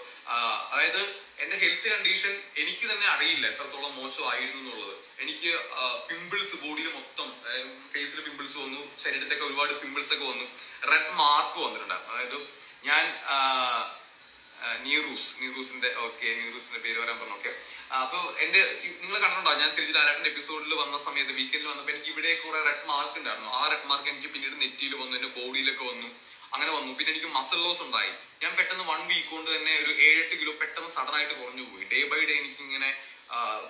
Speaker 1: അതായത് എന്റെ ഹെൽത്ത് കണ്ടീഷൻ എനിക്ക് തന്നെ അറിയില്ല എത്രത്തോളം മോശമായിരുന്നു എന്നുള്ളത്. എനിക്ക് പിമ്പിൾസ് ബോഡിയിൽ മൊത്തം, ഫേസിൽ പിമ്പിൾസ് വന്നു, ശരീരത്തൊക്കെ ഒരുപാട് പിമ്പിൾസ് ഒക്കെ വന്നു, റെഡ് മാർക്ക് വന്നിട്ടുണ്ടായിരുന്നു. അതായത് ഞാൻ നീറൂസിന്റെ പേര് പറയാൻ പറഞ്ഞു. ഓക്കെ, അപ്പൊ നിങ്ങൾ കണ്ടിട്ടുണ്ടോ, ഞാൻ തിരിച്ച് ലാലേട്ടന്റെ എപ്പിസോഡിൽ വന്ന സമയത്ത് വീക്കെൻഡിൽ വന്നപ്പോ എനിക്ക് ഇവിടെ കുറെ റെഡ് മാർക്ക് ഉണ്ടായിരുന്നു. ആ റെഡ് മാർക്ക് എനിക്ക് പിന്നീട് നെറ്റിയിൽ വന്നു, എന്റെ ബോഡിയിലൊക്കെ വന്നു, അങ്ങനെ വന്നു. പിന്നെ എനിക്ക് മസിൽ ലോസ് ഉണ്ടായി. ഞാൻ പെട്ടെന്ന് 1 വീക്ക് കൊണ്ട് തന്നെ ഒരു 7-8 കിലോ പെട്ടെന്ന് സഡൻ ആയിട്ട് കുറഞ്ഞു പോയി. ഡേ ബൈ ഡേ എനിക്ക് ഇങ്ങനെ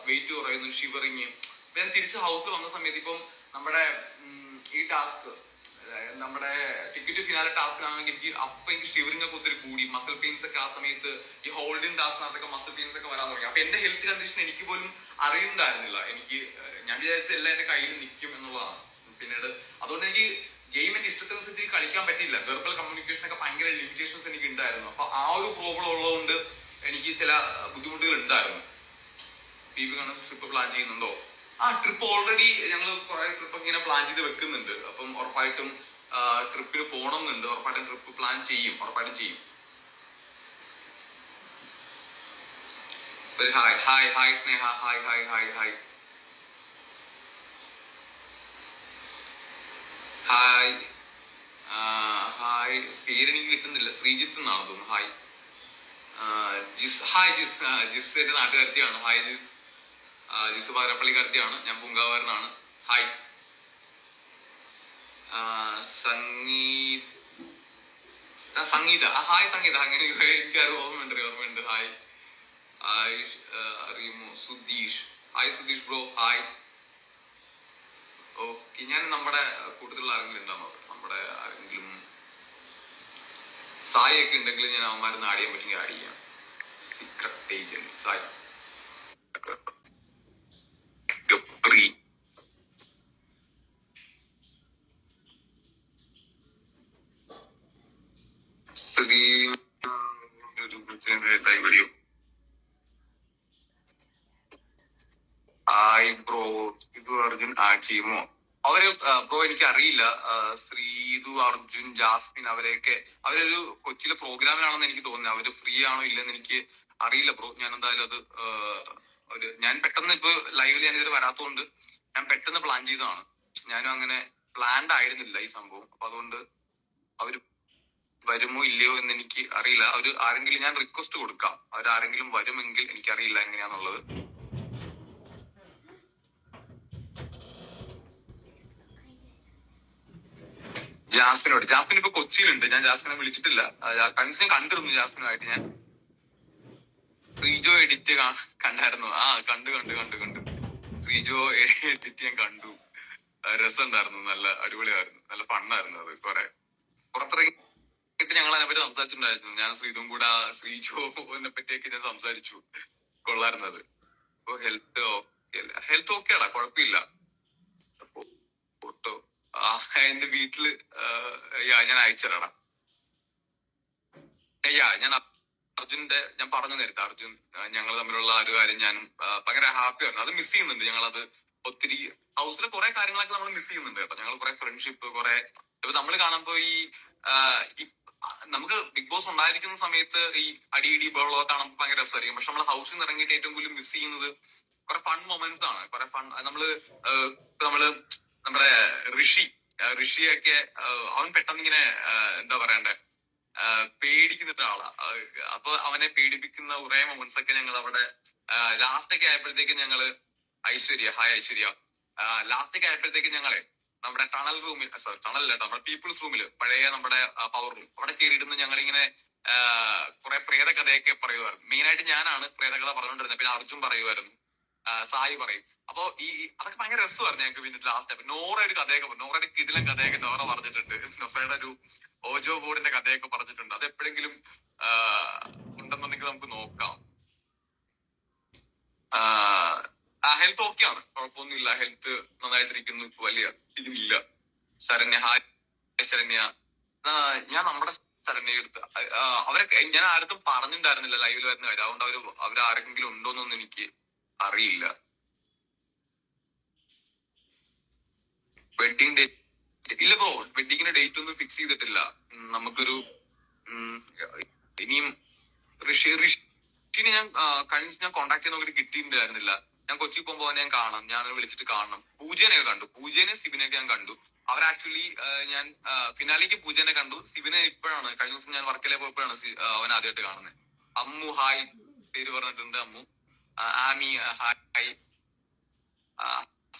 Speaker 1: വെയിറ്റ് കുറയുന്നു, ഷിവറിങ്. ഞാൻ തിരിച്ച് ഹൗസിൽ വന്ന സമയത്ത് ഇപ്പം നമ്മുടെ ഈ ടാസ്ക്, നമ്മുടെ ടിക്കറ്റ് ഫിനാലെ ടാസ്കിനാണെങ്കിൽ എനിക്ക് ഷിവറിംഗ് ഒക്കെ ഒത്തിരി കൂടി, മസിൽ പെയിൻസ് ഒക്കെ ആ സമയത്ത് ഈ ഹോൾഡിംഗ് ടാസ്കിനകത്തൊക്കെ മസിൽ പെയിൻസ് ഒക്കെ വരാൻ തുടങ്ങി. അപ്പൊ എന്റെ ഹെൽത്ത് കണ്ടീഷൻ എനിക്ക് പോലും അറിയുന്നുണ്ടായിരുന്നില്ല. ഞാൻ വിചാരിച്ച എല്ലാം എന്റെ കയ്യിൽ നിൽക്കും എന്നുള്ളതാണ്. പിന്നീട് അതുകൊണ്ട് എനിക്ക് ഗെയിമിന്റെ ഇഷ്ടത്തിനനുസരിച്ച് കളിക്കാൻ പറ്റിയില്ല. വെർബൽ കമ്മ്യൂണിക്കേഷൻ ഒക്കെ ഭയങ്കര ലിമിറ്റേഷൻസ് എനിക്ക് ഉണ്ടായിരുന്നു. അപ്പൊ ആ ഒരു പ്രോബ്ലം ഉള്ളതുകൊണ്ട് എനിക്ക് ചില ബുദ്ധിമുട്ടുകൾ ഉണ്ടായിരുന്നു. ട്രിപ്പ് പ്ലാൻ ചെയ്യുന്നുണ്ടോ? ട്രിപ്പ് ഓൾറെഡി ഞങ്ങൾ കുറെ ട്രിപ്പ് ഇങ്ങനെ പ്ലാൻ ചെയ്ത് വെക്കുന്നുണ്ട്. അപ്പം ഉറപ്പായിട്ടും ട്രിപ്പിന് പോകണം എന്നുണ്ട്. ഉറപ്പായിട്ടും ട്രിപ്പ് പ്ലാൻ ചെയ്യും, ഉറപ്പായിട്ടും ചെയ്യും. ഹായ് സ്നേഹ, ഹായ് പേരെനിക്ക് കിട്ടുന്നില്ല. ശ്രീജിത്ത് എന്നാണ് തോന്നുന്നു. ജിസ് എന്റെ നാട്ടുകാരത്തിയാണ്. ജിസ് പാതിരപ്പള്ളിക്കാരത്തിയാണ്. ഞാൻ പൂങ്കാവരനാണ്. സംഗീത സംഗീത, അങ്ങനെ എനിക്ക് ഓർമ്മയുണ്ട്. അറിയുമോ? Sudheesh bro, okay. ഞാൻ നമ്മുടെ കൂട്ടത്തിലുള്ള ആരെങ്കിലും ഉണ്ടാവും, നമ്മുടെ ആരെങ്കിലും സായി ഒക്കെ ഉണ്ടെങ്കിൽ ഞാൻ അവന്മാരൊന്ന് ആഡ് ചെയ്യാൻ പറ്റുമെങ്കിൽ ആഡ് ചെയ്യാം. Secret agent Sai. ബ്രോ ഇത് അർജുൻ ആഡ് ചെയ്യുമോ? അവര് ബ്രോ എനിക്ക് അറിയില്ല. ശ്രീതു, അർജുൻ, ജാസ്മിൻ അവരൊരു കൊച്ചിയിലെ പ്രോഗ്രാമിലാണെന്ന് എനിക്ക് തോന്നുന്നത്. അവര് ഫ്രീ ആണോ ഇല്ലെന്ന് എനിക്ക് അറിയില്ല ബ്രോ. ഞാൻ എന്തായാലും അത് ഞാൻ പെട്ടെന്ന് ഇപ്പൊ ലൈവിൽ ഞാൻ ഇതുവരെ വരാത്തതുകൊണ്ട് ഞാൻ പെട്ടെന്ന് പ്ലാൻ ചെയ്തതാണ്. ഞാനും അങ്ങനെ പ്ലാൻഡ് ആയിരുന്നില്ല ഈ സംഭവം. അപ്പൊ അതുകൊണ്ട് അവര് വരുമോ ഇല്ലയോ എന്ന് എനിക്ക് അറിയില്ല. ആരെങ്കിലും ഞാൻ റിക്വസ്റ്റ് കൊടുക്കാം. അവരാരെങ്കിലും വരുമെങ്കിൽ എനിക്കറിയില്ല എങ്ങനെയാന്നുള്ളത്. ജാസ്മിൻ ഇപ്പൊ കൊച്ചിയിലുണ്ട്. ഞാൻ ജാസ്മിനെ വിളിച്ചിട്ടില്ല. കണ്ടിരുന്നു ജാസ്മിനുമായിട്ട്. ഞാൻ എഡിറ്റ് കണ്ടായിരുന്നു? ആ കണ്ടു കണ്ടു കണ്ടു കണ്ടു. ശ്രീജോ എഡിറ്റ് ഞാൻ കണ്ടു. രസമുണ്ടായിരുന്നു, നല്ല അടിപൊളിയായിരുന്നു, നല്ല ഫണ്ണായിരുന്നു. അത് കുറെ പുറത്തിറങ്ങിയിട്ട് ഞങ്ങൾ അതിനെപ്പറ്റി സംസാരിച്ചിട്ടുണ്ടായിരുന്നു. ഞാൻ ശ്രീതും കൂടെ ശ്രീജോനെ പറ്റിയൊക്കെ ഞാൻ സംസാരിച്ചു. കൊള്ളായിരുന്നു അത്. ഇപ്പൊ ഹെൽത്ത് ഓക്കെയാടാ, കുഴപ്പമില്ല. ഫോട്ടോ എന്റെ വീട്ടില് ഞാൻ അയച്ചുതരാടാ. ഞാൻ അർജുന്റെ ഞാൻ പറഞ്ഞു നേരത്തെ, അർജുൻ ഞങ്ങൾ തമ്മിലുള്ള ഒരു കാര്യം ഞാൻ ഭയങ്കര ഹാപ്പിയാണ്. അത് മിസ് ചെയ്യുന്നുണ്ട്. ഞങ്ങളത് ഒത്തിരി ഹൗസിലെ കുറെ കാര്യങ്ങളൊക്കെ നമ്മൾ മിസ് ചെയ്യുന്നുണ്ട് കേട്ടോ. ഞങ്ങൾ കുറെ ഫ്രണ്ട്ഷിപ്പ്, കുറെ ഇപ്പൊ നമ്മൾ കാണുമ്പോ ഈ നമുക്ക് ബിഗ് ബോസ് ഉണ്ടായിരിക്കുന്ന സമയത്ത് ഈ അടിയിടി ബഹളമൊക്കെ കാണുമ്പോൾ ഭയങ്കര രസമായിരിക്കും. പക്ഷെ നമ്മൾ ഹൗസിൽ നിന്ന് ഇറങ്ങിയിട്ട് ഏറ്റവും കൂടുതൽ മിസ് ചെയ്യുന്നത് കുറെ ഫൺ മൊമെന്റ്സ് ആണ്. കുറെ ഫൺ നമ്മള് നമ്മുടെ ഋഷിയൊക്കെ അവൻ പെട്ടെന്ന് ഇങ്ങനെ എന്താ പറയണ്ടേ, പേടിക്കുന്ന ഒരാളാ. അപ്പൊ അവനെ പേടിപ്പിക്കുന്ന കുറെ മൊമെന്റ്സ് ഒക്കെ ഞങ്ങൾ അവിടെ ലാസ്റ്റ് ഒക്കെ ആയപ്പോഴത്തേക്കും ഞങ്ങള് ഹായ് ഐശ്വര്യ, ലാസ്റ്റ് ഒക്കെ ആയപ്പോഴത്തേക്കും ഞങ്ങളെ നമ്മുടെ ടണൽ റൂമിൽ, ടണൽ അല്ല, നമ്മുടെ പീപ്പിൾസ് റൂമില്, പഴയ നമ്മുടെ പവർ റൂം, അവിടെ കയറിയിരുന്ന് ഞങ്ങളിങ്ങനെ കുറെ പ്രേത കഥയൊക്കെ പറയുമായിരുന്നു. മെയിനായിട്ട് ഞാനാണ് പ്രേത കഥ പറഞ്ഞുകൊണ്ടിരുന്നത്. പിന്നെ അർജുൻ പറയുമായിരുന്നു, സായി പറയും. അപ്പൊ അതൊക്കെ ഭയങ്കര രസമായിരുന്നു ഞങ്ങൾക്ക്. പിന്നെ ലാസ്റ്റ് നോറ ഒരു കഥയൊക്കെ, നോറയുടെ കിടിലൻ കഥയൊക്കെ നോറ പറഞ്ഞിട്ടുണ്ട്. നൊഫയുടെ ഒരു ഓജോ ബോർഡിന്റെ കഥയൊക്കെ പറഞ്ഞിട്ടുണ്ട്. അത് എപ്പോഴെങ്കിലും ഉണ്ടെന്നുണ്ടെങ്കിൽ നമുക്ക് നോക്കാം. ഹെൽത്ത് ഓക്കെയാണ്, കുഴപ്പമൊന്നുമില്ല. ഹെൽത്ത് നന്നായിട്ടിരിക്കുന്നു. വലിയ ഇതില്ല. ശരണ്യ, ഹായ് ശരണ്യ. ഞാൻ നമ്മുടെ ശരണ്യ എടുത്ത് അവരൊക്കെ ഞാൻ ആർക്കും പറഞ്ഞിട്ടുണ്ടായിരുന്നില്ല ലൈവിൽ വരുന്ന കാര്യം. അതുകൊണ്ട് അവരാരെങ്കിലും ഉണ്ടോന്നൊന്നും എനിക്ക് അറിയില്ല. വെഡിങ് ഡേറ്റ് ഇല്ല ബ്രോ, വെഡിങ്ങിന്റെ ഡേറ്റ് ഒന്നും ഫിക്സ് ചെയ്തിട്ടില്ല. നമുക്കൊരു ഇനിയും ഋഷിനെ ഞാൻ കഴിഞ്ഞ കോണ്ടാക്ട് ചെയ്യാൻ നോക്കിയിട്ട് കിട്ടിയിട്ടുണ്ടായിരുന്നില്ല. ഞാൻ കൊച്ചി പോകുമ്പോ ഞാൻ കാണാം, ഞാൻ വിളിച്ചിട്ട് കാണണം. പൂജനെയൊക്കെ കണ്ടു, പൂജനെ സിബിനെയൊക്കെ ഞാൻ കണ്ടു. അവർ ആക്ച്വലി ഞാൻ ഫിനാലേക്ക് പൂജനെ കണ്ടു. സിബിനെ ഇപ്പോഴാണ്, കഴിഞ്ഞ ദിവസം ഞാൻ വർക്കിലെ പോയപ്പോഴാണ് അവൻ ആദ്യമായിട്ട് കാണുന്നത്. അമ്മു ഹായ് പേര് പറഞ്ഞിട്ടുണ്ട്. അമ്മു. ആമി ഹായ്.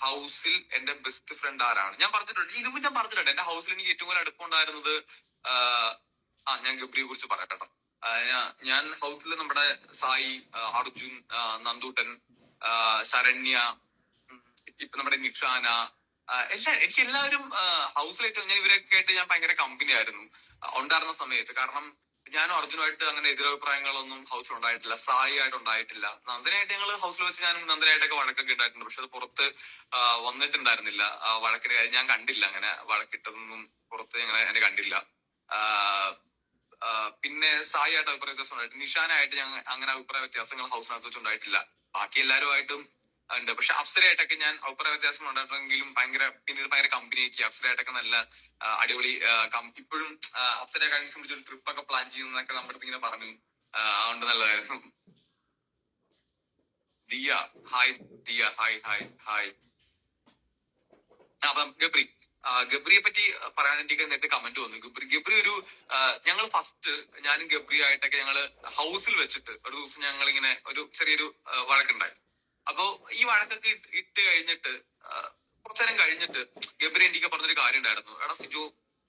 Speaker 1: ഹൗസിൽ എന്റെ ബെസ്റ്റ് ഫ്രണ്ട് ആരാണ്? ഞാൻ പറഞ്ഞിട്ടുണ്ട്, ഇതിന് ഞാൻ പറഞ്ഞിട്ടുണ്ട്. എന്റെ ഹൗസിൽ എനിക്ക് ഏറ്റവും കൂടുതൽ അടുപ്പമുണ്ടായിരുന്നത് ഞാൻ ഗബ്രിയെ കുറിച്ച് പറയട്ടെ. ഞാൻ ഹൗസിൽ നമ്മുടെ സായി, അർജുൻ, നന്ദൂട്ടൻ, ശരണ്യ, ഇപ്പൊ നമ്മുടെ നിഷാന, എനിക്ക് എല്ലാവരും ഹൗസിലായിട്ട് ഞാൻ ഇവരൊക്കെ ആയിട്ട് ഞാൻ ഭയങ്കര കമ്പനി ആയിരുന്നു ഉണ്ടായിരുന്ന സമയത്ത്. കാരണം ഞാനും അർജുനുമായിട്ട് അങ്ങനെ എതിരഭിപ്രായങ്ങളൊന്നും ഹൗസിൽ ഉണ്ടായിട്ടില്ല. സായി ആയിട്ട് ഉണ്ടായിട്ടില്ല. നന്ദനായിട്ട് ഞങ്ങൾ ഹൗസിൽ വെച്ച് ഞാനും നന്ദനായിട്ടൊക്കെ വഴക്കൊക്കെ ഉണ്ടായിട്ടുണ്ട്. പക്ഷെ അത് പുറത്ത് വന്നിട്ടുണ്ടായിരുന്നില്ല. വഴക്കിന്റെ കാര്യം ഞാൻ കണ്ടില്ല. അങ്ങനെ വഴക്കിട്ടതൊന്നും പുറത്ത് എന്നെ കണ്ടില്ല. പിന്നെ സായി ആയിട്ട് അഭിപ്രായ വ്യത്യാസം ഉണ്ടായിട്ട്, നിഷാനായിട്ട് ഞങ്ങൾ അങ്ങനെ അഭിപ്രായ വ്യത്യാസങ്ങൾ ഹൗസിനകത്ത് വെച്ചുണ്ടായിട്ടില്ല. ബാക്കി എല്ലാവരുമായിട്ടും ഉണ്ട്. പക്ഷെ അപ്സരയായിട്ടൊക്കെ ഞാൻ അഭിപ്രായ വ്യത്യാസം ഉണ്ടായിട്ടെങ്കിലും പിന്നീട് ഭയങ്കര കമ്പനിയാക്കി. അപ്സരയായിട്ടൊക്കെ നല്ല അടിപൊളി. ഇപ്പോഴും അപ്സര കഴിഞ്ഞ സംബന്ധിച്ച് ഒരു ട്രിപ്പ് ഒക്കെ പ്ലാൻ ചെയ്യുന്നതൊക്കെ നമ്മുടെ അടുത്ത് ഇങ്ങനെ പറഞ്ഞു. അതുകൊണ്ട് നല്ലതായിരുന്നു. Diya hi. Diya hi hi hi. അപ്പം ഗബ്രിയെ പറ്റി പറയാൻ എനിക്ക് നേരത്തെ കമന്റ് വന്നു. ഗബ്രി ഒരു ഞങ്ങൾ ഫസ്റ്റ് ഞാനും ഗബ്രി ആയിട്ടൊക്കെ ഞങ്ങള് ഹൗസിൽ വെച്ചിട്ട് ഒരു ദിവസം ഞങ്ങൾ ഇങ്ങനെ ഒരു ചെറിയൊരു വഴക്കുണ്ടായി. അപ്പോ ഈ വഴക്കൊക്കെ ഇട്ട് കഴിഞ്ഞിട്ട് കുറച്ചു നേരം കഴിഞ്ഞിട്ട് ഗബ്രി എനിക്ക് പറഞ്ഞൊരു കാര്യം ഉണ്ടായിരുന്നു. എടാ സിജു,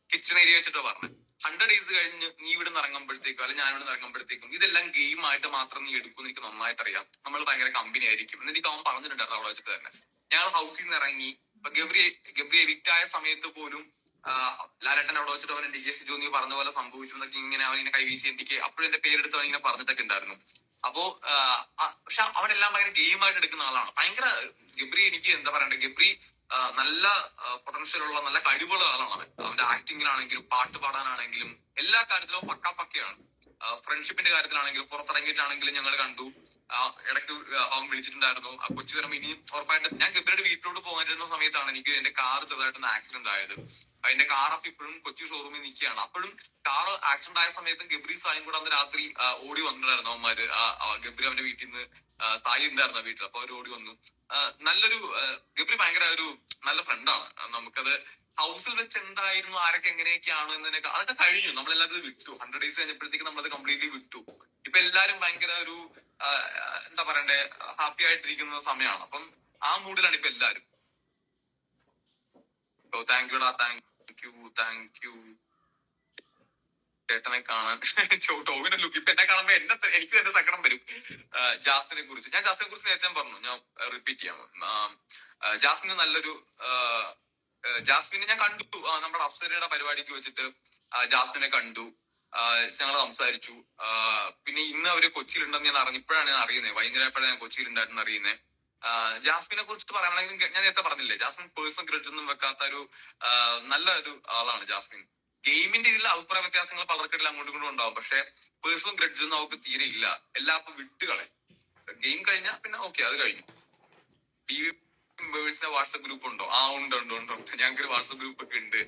Speaker 1: കിച്ചൺ ഏരിയ വെച്ചിട്ട് പറഞ്ഞു, 100 days കഴിഞ്ഞ് നീ ഇവിടെ നിന്ന് ഇറങ്ങുമ്പോഴത്തേക്കും അല്ലെങ്കിൽ ഞാൻ ഇവിടെ നിന്ന് ഇറങ്ങുമ്പോഴത്തേക്കും ഇതെല്ലാം ഗെയിം ആയിട്ട് മാത്രം നീ എടുക്കുമെന്ന് എനിക്ക് നന്നായിട്ട് അറിയാം. നമ്മൾ ഭയങ്കര കമ്പനി ആയിരിക്കും എന്ന് എനിക്ക് അവൻ പറഞ്ഞിട്ടുണ്ടായിരുന്നു അവിടെ വെച്ചിട്ട് തന്നെ. ഞങ്ങൾ ഹൗസിൽ നിന്ന് ഇറങ്ങി. ഗബ്രി എവിക്റ്റ് ആയ സമയത്ത് പോലും ലാലേട്ടൻ അവിടെ വെച്ചിട്ട് അവൻ എനിക്ക് സിജു നീ പറഞ്ഞ പോലെ സംഭവിച്ചു എന്നൊക്കെ ഇങ്ങനെ അവനിങ്ങനെ കൈവീശി എനിക്ക് അപ്പോഴും എന്റെ പേരെടുത്ത് അവൻ ഇങ്ങനെ പറഞ്ഞിട്ടൊക്കെ ഉണ്ടായിരുന്നു. അപ്പോ പക്ഷെ അവനെല്ലാം ഭയങ്കര ഗെയിമായിട്ട് എടുക്കുന്ന ആളാണ്. ഭയങ്കര ഗബ്രി എനിക്ക് എന്താ പറയണ്ടേ, ഗബ്രി നല്ല പൊട്ടൻഷ്യൽ ഉള്ള നല്ല കഴിവുള്ള ആളാണ് അവൻ. അവന്റെ ആക്ടിങ്ങിലാണെങ്കിലും പാട്ട് പാടാനാണെങ്കിലും എല്ലാ കാര്യത്തിലും പക്കയാണ്. ഫ്രണ്ട്ഷിപ്പിന്റെ കാര്യത്തിലാണെങ്കിലും പുറത്തിറങ്ങിയിട്ടാണെങ്കിലും ഞങ്ങൾ കണ്ടു. ഇടയ്ക്ക് അവൻ വിളിച്ചിട്ടുണ്ടായിരുന്നു. കൊച്ചി വരുമ്പോ ഇനി ഉറപ്പായിട്ട് ഞാൻ ഗബ്രിയുടെ വീട്ടിലോട്ട് പോകാനിരുന്ന സമയത്താണ് എനിക്ക് എന്റെ കാർ ചെറുതായിട്ടൊന്ന് ആക്സിഡന്റ് ആയത്. അതിന്റെ കാർ അപ്പൊ ഇപ്പോഴും കൊച്ചി ഷോറൂമിൽ നിൽക്കുകയാണ്. അപ്പോഴും കാർ ആക്സിഡന്റ് ആയ സമയത്തും ഗബ്രി സായും കൂടെ അന്ന് രാത്രി ഓടി വന്നിട്ടുണ്ടായിരുന്നു അവന്മാര്. ഗബ്രി അവന്റെ വീട്ടിൽ നിന്ന്, സായി ഉണ്ടായിരുന്നു വീട്ടിൽ. അപ്പൊ അവർ ഓടി വന്നു. നല്ലൊരു ഗബ്രി ഭയങ്കര ഒരു നല്ല ഫ്രണ്ടാണ്. നമുക്കത് ഹൗസിൽ വെച്ച് എന്തായിരുന്നു, ആരൊക്കെ എങ്ങനെയൊക്കെയാണ് എന്നതിനൊക്കെ അതൊക്കെ കഴിഞ്ഞു. നമ്മളെല്ലാവരും വിട്ടു. 100 days കഴിഞ്ഞപ്പോഴത്തേക്ക് നമ്മളത് കംപ്ലീറ്റ്ലി വിട്ടു. ഇപ്പൊ എല്ലാരും ഭയങ്കര ഒരു എന്താ പറയണ്ടേ, ഹാപ്പി ആയിട്ടിരിക്കുന്ന സമയമാണ്. അപ്പം ആ മൂഡിലാണ് ഇപ്പൊ എല്ലാരും. താങ്ക് യുടാ, താങ്ക് യു. ചേട്ടനെ കാണാൻ ടോവിന്റെ ലുക്ക് ഇപ്പൊ എന്നെ കാണുമ്പോ എനിക്ക് തന്നെ സങ്കടം വരും. ജാസ്മിനെ കുറിച്ച് നേരത്തെ പറഞ്ഞു, ഞാൻ റിപ്പീറ്റ് ചെയ്യാം. ജാസ്മിന് നല്ലൊരു ജാസ്മിനെ ഞാൻ കണ്ടു, നമ്മുടെ അപ്സരയുടെ പരിപാടിക്ക് വെച്ചിട്ട് ജാസ്മിനെ കണ്ടു, ഞങ്ങൾ സംസാരിച്ചു. പിന്നെ ഇന്ന് അവര് കൊച്ചിയിലുണ്ടെന്ന് ഞാൻ ഇപ്പോഴാണ് ഞാൻ അറിയുന്നത്, വൈകുന്നേരപ്പോഴാണ് ഞാൻ കൊച്ചിയിലുണ്ടായിരുന്നു അറിയുന്നത്. ജാസ്മിനെ കുറിച്ച് പറയുകയാണെങ്കിൽ ഞാൻ നേരത്തെ പറഞ്ഞില്ലേ, ജാസ്മിൻ പേഴ്സണൽ ഗ്രഡ്ജ് ഒന്നും വെക്കാത്ത ഒരു നല്ല ഒരു ആളാണ് ജാസ്മിൻ. ഗെയിമിന്റെ ഇതിൽ അഭിപ്രായ വ്യത്യാസങ്ങൾ പലർക്കിടയിൽ അങ്ങോട്ടും ഇങ്ങോട്ടും ഉണ്ടാവും, പക്ഷെ പേഴ്സണൽ ഗ്രഡ്ജ് ഒന്നും അവർക്ക് തീരെ ഇല്ല. എല്ലാവർക്കും വിട്ടുകളെ ഗെയിം കഴിഞ്ഞാൽ പിന്നെ ഓക്കെ, അത് കഴിഞ്ഞു. ടി വി മെമ്പേഴ്സിന്റെ വാട്സപ്പ് ഗ്രൂപ്പ് ഉണ്ടോ? ഉണ്ട്. ഞങ്ങൾക്ക് വാട്സപ്പ് ഗ്രൂപ്പ് ഒക്കെ ഉണ്ട്.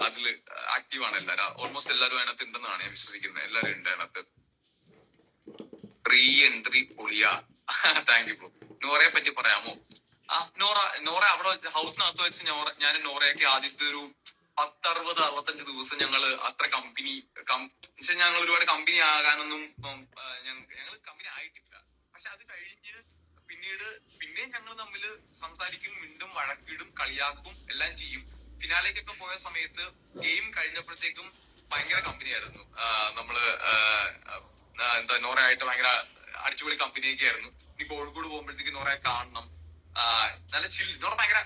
Speaker 1: അതില് ആക്റ്റീവ് ആണ് എല്ലാവരും, ഓൾമോസ്റ്റ് എല്ലാവരും അതിനകത്ത് ഉണ്ടെന്നാണ് ഞാൻ വിശ്വസിക്കുന്നത്. എല്ലാവരും ഉണ്ട് അതിനകത്ത്. റീ എൻട്രി പൊളിയാ. Thank you bro. നോറയെ പറ്റി പറയാമോ? നോറ അവിടെ ഹൗസിനകത്ത് വെച്ച് ഞാൻ നോറയൊക്കെ ആദ്യത്തെ ഒരു 60-65 ദിവസം ഞങ്ങള് അത്ര കമ്പനി ഞങ്ങൾ ഒരുപാട് കമ്പനി ആകാനൊന്നും ഞങ്ങൾ കമ്പനി ആയിട്ടില്ല. പക്ഷെ അത് കഴിഞ്ഞ് പിന്നെയും ഞങ്ങൾ തമ്മിൽ സംസാരിക്കും, മിണ്ടും, വഴക്കിടും, കളിയാക്കും, എല്ലാം ചെയ്യും. ഫിനാലേക്കൊക്കെ പോയ സമയത്ത് ഗെയിം കഴിഞ്ഞപ്പോഴത്തേക്കും ഭയങ്കര കമ്പനി ആയിരുന്നു. നമ്മള് എന്താ നോറയായിട്ട് ഭയങ്കര അടിച്ചുപൊളി കമ്പനിയൊക്കെ ആയിരുന്നു. ഇനി കോഴിക്കോട് പോകുമ്പോഴത്തേക്ക് നോറയെ കാണണം. നല്ല നോറ ഭയങ്കര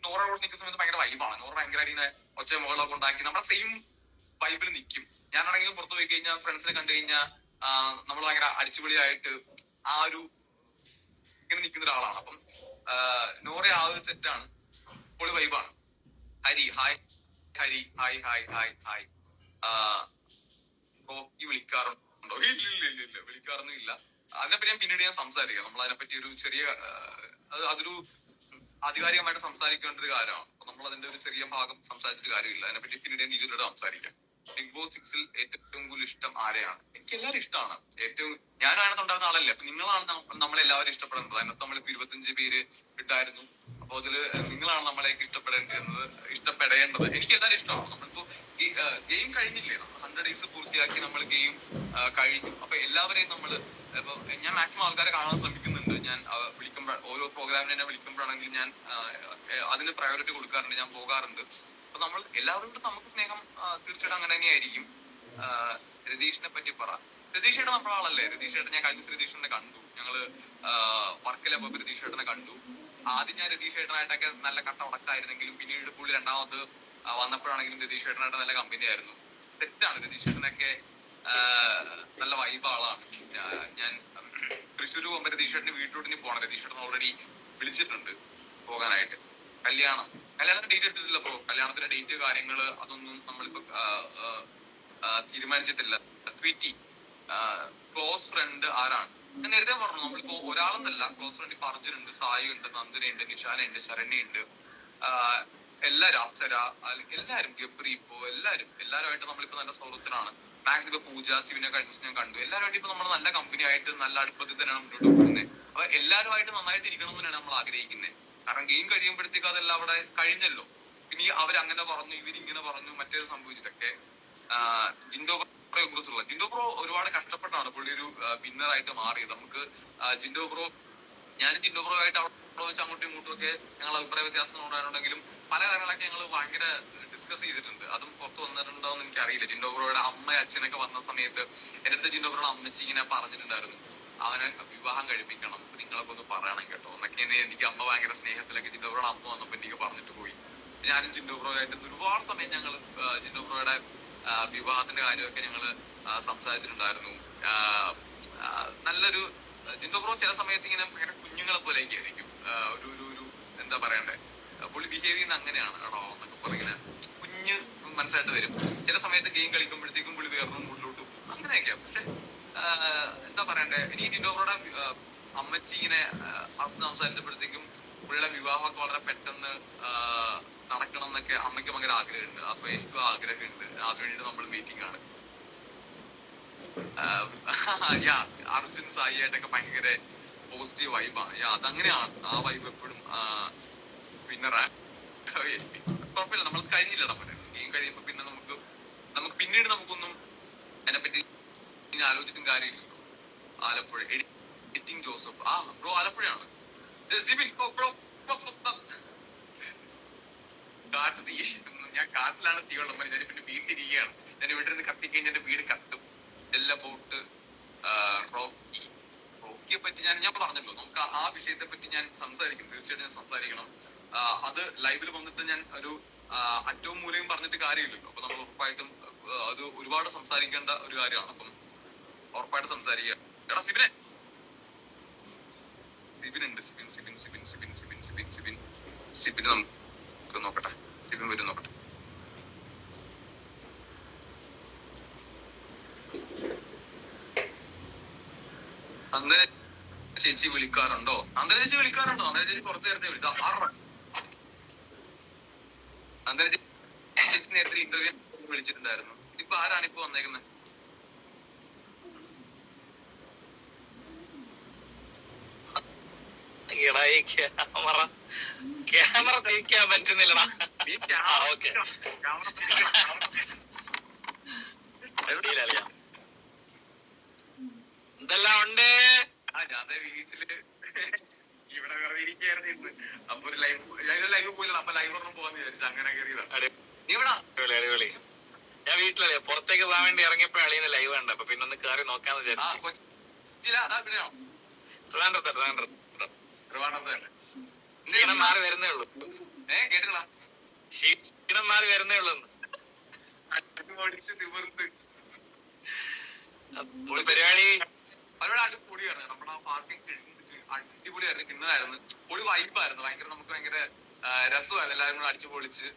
Speaker 1: നോറയോട് നിൽക്കുന്ന സമയത്ത് ഭയങ്കര വൈബാണ്. നോറ ഭയങ്കരമായിട്ട് ഒച്ച മുകളൊക്കെ ഉണ്ടാക്കി നമ്മുടെ സെയിം വൈബിൽ നിൽക്കും. ഞാനാണെങ്കിലും പുറത്ത് പോയി കഴിഞ്ഞാൽ ഫ്രണ്ട്സിനെ കണ്ടു കഴിഞ്ഞാൽ നമ്മൾ ഭയങ്കര അടിച്ചുപൊളിയായിട്ട് ആ ഒരു ഇങ്ങനെ നിൽക്കുന്ന ഒരാളാണ്. അപ്പം നോറ ആ ഒരു സെറ്റാണ്, പൊളി വൈബാണ്. Hari hi, Hari hi hi hi hi. Rocky വിളിക്കാറുണ്ടോ? ഇല്ല, വിളിക്കാറൊന്നും ഇല്ല. അതിനെപ്പറ്റി ഞാൻ പിന്നീട് സംസാരിക്കാം. നമ്മൾ അതിനെപ്പറ്റി ഒരു ചെറിയ അതൊരു ആധികാരികമായിട്ട് സംസാരിക്കേണ്ട ഒരു കാര്യമാണ്. അപ്പൊ നമ്മൾ അതിന്റെ ഒരു ചെറിയ ഭാഗം സംസാരിച്ചിട്ട് കാര്യമില്ല. അതിനെപ്പറ്റി പിന്നീട് ഞാൻ ഇതിലൂടെ സംസാരിക്കാം. ബിഗ് ബോസ് 6 ഏറ്റവും കൂടുതൽ ഇഷ്ടം ആരെയാണ്? എനിക്ക് എല്ലാവരും ഇഷ്ടമാണ്. ഞാനും അതിനകത്തുണ്ടായിരുന്ന ആളല്ലേ, അപ്പൊ നിങ്ങളാണ് നമ്മളെല്ലാവരും ഇഷ്ടപ്പെടുന്നത്. അതിനകത്ത് നമ്മളിപ്പോ 25 പേര് ഇട്ടായിരുന്നു. അപ്പൊ അതില് നിങ്ങളാണ് നമ്മളെയൊക്കെ ഇഷ്ടപ്പെടേണ്ടത്. എനിക്ക് എല്ലാവരും ഇഷ്ടമാണ്. നമ്മളിപ്പോ ഗെയിം കഴിഞ്ഞില്ലേ, 100 days പൂർത്തിയാക്കി നമ്മൾ ഗെയിം കഴിഞ്ഞു. അപ്പൊ എല്ലാവരെയും നമ്മള് ഇപ്പൊ ഞാൻ മാക്സിമം ആൾക്കാരെ കാണാൻ ശ്രമിക്കുന്നുണ്ട്. ഞാൻ ഓരോ പ്രോഗ്രാമിനെ എന്നെ വിളിക്കുമ്പോഴാണെങ്കിൽ ഞാൻ അതിന് പ്രയോറിറ്റി കൊടുക്കാറുണ്ട്, ഞാൻ പോകാറുണ്ട്. അപ്പൊ നമ്മൾ എല്ലാവരോടും നമുക്ക് സ്നേഹം തീർച്ചയായിട്ടും അങ്ങനെ തന്നെയായിരിക്കും. രതീഷിനെ പറ്റി പറ. രതീഷേട്ടൻ നമ്മുടെ ആളല്ലേ? രതീഷേട്ടൻ ഞാൻ കഴിഞ്ഞ ദിവസം രതീഷേട്ടനെ കണ്ടു. ഞങ്ങള് വർക്കിലെ പോയപ്പോ രതീഷേട്ടനെ കണ്ടു. ആദ്യം ഞാൻ രതീഷേട്ടനായിട്ടൊക്കെ നല്ല കട്ട ഉടക്കായിരുന്നെങ്കിലും പിന്നീട് പുള്ളി രണ്ടാമത് വന്നപ്പോഴാണെങ്കിലും രതീഷേട്ടനായിട്ട് നല്ല കമ്പനി ആയിരുന്നു. തെറ്റാണ്, രതീഷേട്ടനൊക്കെ നല്ല വൈബ് ആളാണ്. ഞാൻ തൃശ്ശൂർ പോകുമ്പോ രതീഷേട്ടന് വീട്ടിലോട്ട് പോകണം. രതീഷേട്ടൻ ഓൾറെഡി വിളിച്ചിട്ടുണ്ട് പോകാനായിട്ട്. കല്യാണത്തിന്റെ ഡേറ്റ് എടുത്തിട്ടില്ല ബ്രോ. കല്യാണത്തിന്റെ ഡേറ്റ് കാര്യങ്ങള് അതൊന്നും നമ്മളിപ്പോ തീരുമാനിച്ചിട്ടില്ല. ട്വീറ്റി ക്ലോസ് ഫ്രണ്ട് ആരാണ്? ഞാൻ നേരത്തെ പറഞ്ഞു, നമ്മളിപ്പോ ഒരാളെന്നല്ല, ക്ലോസ് ഫ്രണ്ട് ഇപ്പൊ അർജുൻ ഉണ്ട്, സായി ഉണ്ട്, നന്ദന ഉണ്ട്, നിഷാന ഉണ്ട്, ശരണ്യ ഉണ്ട്, എല്ലാരും, അപ്സര, എല്ലാരും, ഗബ്രി, ഇപ്പോ എല്ലാരുമായിട്ട് നമ്മളിപ്പോ നല്ല സൗഹൃദത്തിലാണ്. മാക്സിമം ഇപ്പൊ പൂജ, ശിവനെ കഴിഞ്ഞ ഞാൻ കണ്ടു. എല്ലാവരുമായിട്ട് ഇപ്പൊ നമ്മൾ നല്ല കമ്പനി ആയിട്ട് നല്ല അടുപ്പത്തിൽ തന്നെയാണ് മുന്നോട്ട് പോകുന്നത്. അപ്പൊ എല്ലാവരുമായിട്ട് നന്നായിട്ട് ഇരിക്കണം എന്ന് തന്നെയാണ് നമ്മൾ ആഗ്രഹിക്കുന്നത്. കാരണം ഗെയിം കഴിയുമ്പോഴത്തേക്ക് അതെല്ലാം അവിടെ കഴിഞ്ഞല്ലോ. പിന്നെ അവരങ്ങനെ പറഞ്ഞു, ഇവരിങ്ങനെ പറഞ്ഞു, മറ്റേത് സംഭവിച്ചിട്ടൊക്കെ. ജിൻഡോ ബ്രോയെ കുറിച്ചുള്ള ജിൻഡോ ബ്രോ ഒരുപാട് കഷ്ടപ്പെട്ടാണ് പുള്ളി ഒരു വിന്നറായിട്ട് മാറിയത്. നമുക്ക് ജിൻഡോ ബ്രോ, ഞാനും ജിൻഡോ ബ്രോ ആയിട്ട് അവിടെ വെച്ച് അങ്ങോട്ടും ഇങ്ങോട്ടും ഒക്കെ ഞങ്ങൾ അഭിപ്രായ വ്യത്യാസങ്ങൾ ഉണ്ടായിട്ടുണ്ടെങ്കിലും പല കാര്യങ്ങളൊക്കെ ഞങ്ങൾ ഭയങ്കര ഡിസ്കസ് ചെയ്തിട്ടുണ്ട്. അതും പുറത്ത് വന്നിട്ടുണ്ടോ എന്ന് എനിക്കറിയില്ല. ജിൻഡോ ബ്രോയുടെ അമ്മയും അച്ഛനൊക്കെ വന്ന സമയത്ത് എന്റെ അടുത്ത് ജിൻഡോ ബ്രോയുടെ അമ്മച്ചി ഇങ്ങനെ പറഞ്ഞിട്ടുണ്ടായിരുന്നു, അവനെ വിവാഹം കഴിപ്പിക്കണം, നിങ്ങളൊക്കെ ഒന്ന് പറയണം കേട്ടോ എന്നൊക്കെ. എനിക്ക് അമ്മ ഭയങ്കര സ്നേഹത്തിലൊക്കെ ജിൻഡോ ബ്രോയുടെ അമ്മ വന്നപ്പോ എനിക്ക് പറഞ്ഞിട്ട് പോയി. ഞാനും ജിൻഡോ ബ്രോയായിട്ട് ഒരുപാട് സമയം ഞങ്ങൾ ജിൻഡോ ബ്രോയുടെ വിവാഹത്തിന്റെ കാര്യമൊക്കെ ഞങ്ങള് സംസാരിച്ചിട്ടുണ്ടായിരുന്നു. നല്ലൊരു ജിൻഡോ ബ്രോ ചില സമയത്ത് ഇങ്ങനെ ഭയങ്കര കുഞ്ഞുങ്ങളെ പോലെയൊക്കെ ആയിരിക്കും. ഒരു എന്താ പറയണ്ടേ, പുള്ളി ബിഹേവ് ചെയ്യുന്ന അങ്ങനെയാണ് കേട്ടോ എന്നൊക്കെ പറഞ്ഞിങ്ങനെ കുഞ്ഞ് മനസ്സായിട്ട് വരും. ചില സമയത്ത് ഗെയിം കളിക്കുമ്പോഴത്തേക്കും പുള്ളി വേറൊരു മുകളിലോട്ട് പോകും, അങ്ങനെയൊക്കെയാ. പക്ഷെ എന്താ പറയണ്ടേ, എനിക്ക് ജിൻഡോ ബ്രോയുടെ അമ്മച്ചി ഇങ്ങനെ സംസാരിച്ചപ്പോഴത്തേക്കും പുള്ളിയുടെ വിവാഹമൊക്കെ വളരെ പെട്ടെന്ന് നടക്കണം എന്നൊക്കെ അമ്മയ്ക്ക് ഭയങ്കര ആഗ്രഹമുണ്ട്. അപ്പൊ എനിക്കും ആഗ്രഹമുണ്ട്. അതിനുവേണ്ടിട്ട് നമ്മൾ മീറ്റിംഗ് ആണ്. അർജുൻ സായി ആയിട്ടൊക്കെ ഭയങ്കര പോസിറ്റീവ് വൈബാണ്. അതങ്ങനെയാണ്, ആ വൈബ് എപ്പോഴും വിന്നറാ. കുഴപ്പമില്ല, നമ്മൾ കഴിഞ്ഞില്ലടാ പോലെ. ഗെയിം കഴിയുമ്പോ പിന്നെ നമുക്ക് പിന്നീട് നമുക്കൊന്നും അതിനെപ്പറ്റി ഇനി ആലോചിച്ചിട്ടും കാര്യമില്ലല്ലോ. ആലപ്പുഴ എഡിറ്റിംഗ് ജോസഫ്, ബ്രോ ആലപ്പുഴയാണ്. ഞാൻ കാട്ടിൽ വീട്ടിലാണ് തീ വെള്ളം ഞാൻ പിന്നെ വീട്ടിരിക്കുകയാണ്. ഞാൻ ഇവിടെ നിന്ന് കത്തിക്കഴിഞ്ഞാൽ എന്റെ വീട് കത്തും. എല്ലാം ബോട്ട് റോക്കിയെ പറ്റി ഞാൻ പറഞ്ഞല്ലോ, നമുക്ക് ആ വിഷയത്തെ പറ്റി ഞാൻ സംസാരിക്കും, തീർച്ചയായിട്ടും ഞാൻ സംസാരിക്കണം. അത് ലൈവിൽ വന്നിട്ട് ഞാൻ ഒരു അറ്റവും മൂലയും പറഞ്ഞിട്ട് കാര്യമില്ലല്ലോ. അപ്പൊ നമ്മൾ ഉറപ്പായിട്ടും അത് ഒരുപാട് സംസാരിക്കേണ്ട ഒരു കാര്യമാണ്. അപ്പം ഉറപ്പായിട്ട് സംസാരിക്കുക. എടാ സിബിനെ, സിബിനുണ്ട്, സിബിന് നമുക്ക് നോക്കട്ടെ, സിബിൻ വരും നോക്കട്ടെ. അന്നേര ചേച്ചി വിളിക്കാറുണ്ടോ? അന്നേര ചേച്ചി വിളിക്കാറുണ്ടോ? അന്നേര ചേച്ചി കുറച്ചു നേരത്തെ വിളിക്കാം. അന്നേര ചേച്ചി നേരത്തെ ഇന്റർവ്യൂ വിളിച്ചിട്ടുണ്ടായിരുന്നു. ഇപ്പൊ ആരാണ് ഇപ്പൊ വന്നേക്കുന്നത്?
Speaker 2: ക്യാമറ തിരിക്കാൻ പറ്റുന്നില്ലടാ. എന്തെല്ലാം ഉണ്ട്?
Speaker 1: ഞാൻ വീട്ടില് ഇവിടെ വെറുതെ ഇരിക്കുകയായിരുന്നു. അപ്പൊ ഒരു ലൈവ് പോയില്ല. അപ്പൊ ലൈവ് ഒന്നും പോകാന്ന് വിചാരിച്ചു, അങ്ങനെ കയറിയതാ. നീ ഇവിടെ?
Speaker 2: അടിപൊളി. ഞാൻ വീട്ടിലല്ലേ, പുറത്തേക്ക് പോകാൻ വേണ്ടി ഇറങ്ങിയപ്പോ അളിയുന്ന ലൈവ് ഉണ്ട്. അപ്പൊ പിന്നെ ഒന്ന് കയറി നോക്കാന്ന് വിചാരിച്ചു. ക്ഷീണം മാറി വരുന്നേ ഉള്ളൂ.
Speaker 1: കേട്ടില്ല?
Speaker 2: ക്ഷീണം മാറി വരുന്നേ ഉള്ളൂ. പരിപാടി
Speaker 1: അടിപൊളിയായിരുന്നു. നമ്മുടെ പാർക്കിംഗ് അടിപൊളിയായിരുന്നു, കിണ്ണായിരുന്നു, പൊളി വൈബായിരുന്നു. നമുക്ക് ഭയങ്കര രസമായിരുന്നു. എല്ലാരും കൂടെ അടിച്ചു പൊളിച്ച്.